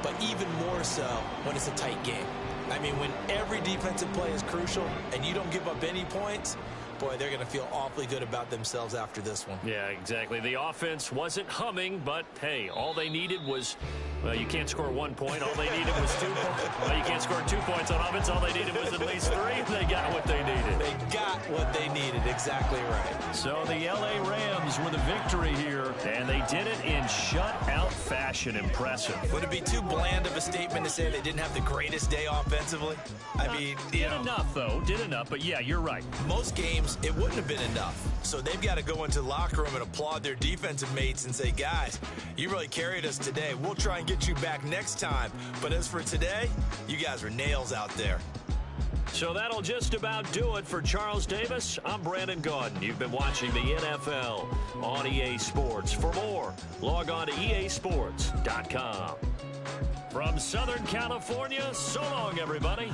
but even more so when it's a tight game. I mean, when every defensive play is crucial and you don't give up any points, boy, they're going to feel awfully good about themselves after this one. Yeah, exactly. The offense wasn't humming, but, hey, all they needed was Well, you can't score 1 point. All they needed was 2 points. Well, you can't score 2 points on offense. All they needed was at least 3. They got what they needed. They got what they needed. Exactly right. So the L.A. Rams with a victory here, and they did it in shutout fashion. Impressive. Would it be too bland of a statement to say they didn't have the greatest day offensively? I mean, did enough, though. Did enough, but yeah, you're right. Most games, it wouldn't have been enough. So they've got to go into the locker room and applaud their defensive mates and say, guys, you really carried us today. We'll try and get you back next time. But as for today, you guys were nails out there. So that'll just about do it for Charles Davis. I'm Brandon Gaudin. You've been watching the NFL on EA Sports. For more, log on to easports.com. From Southern California, so long, everybody.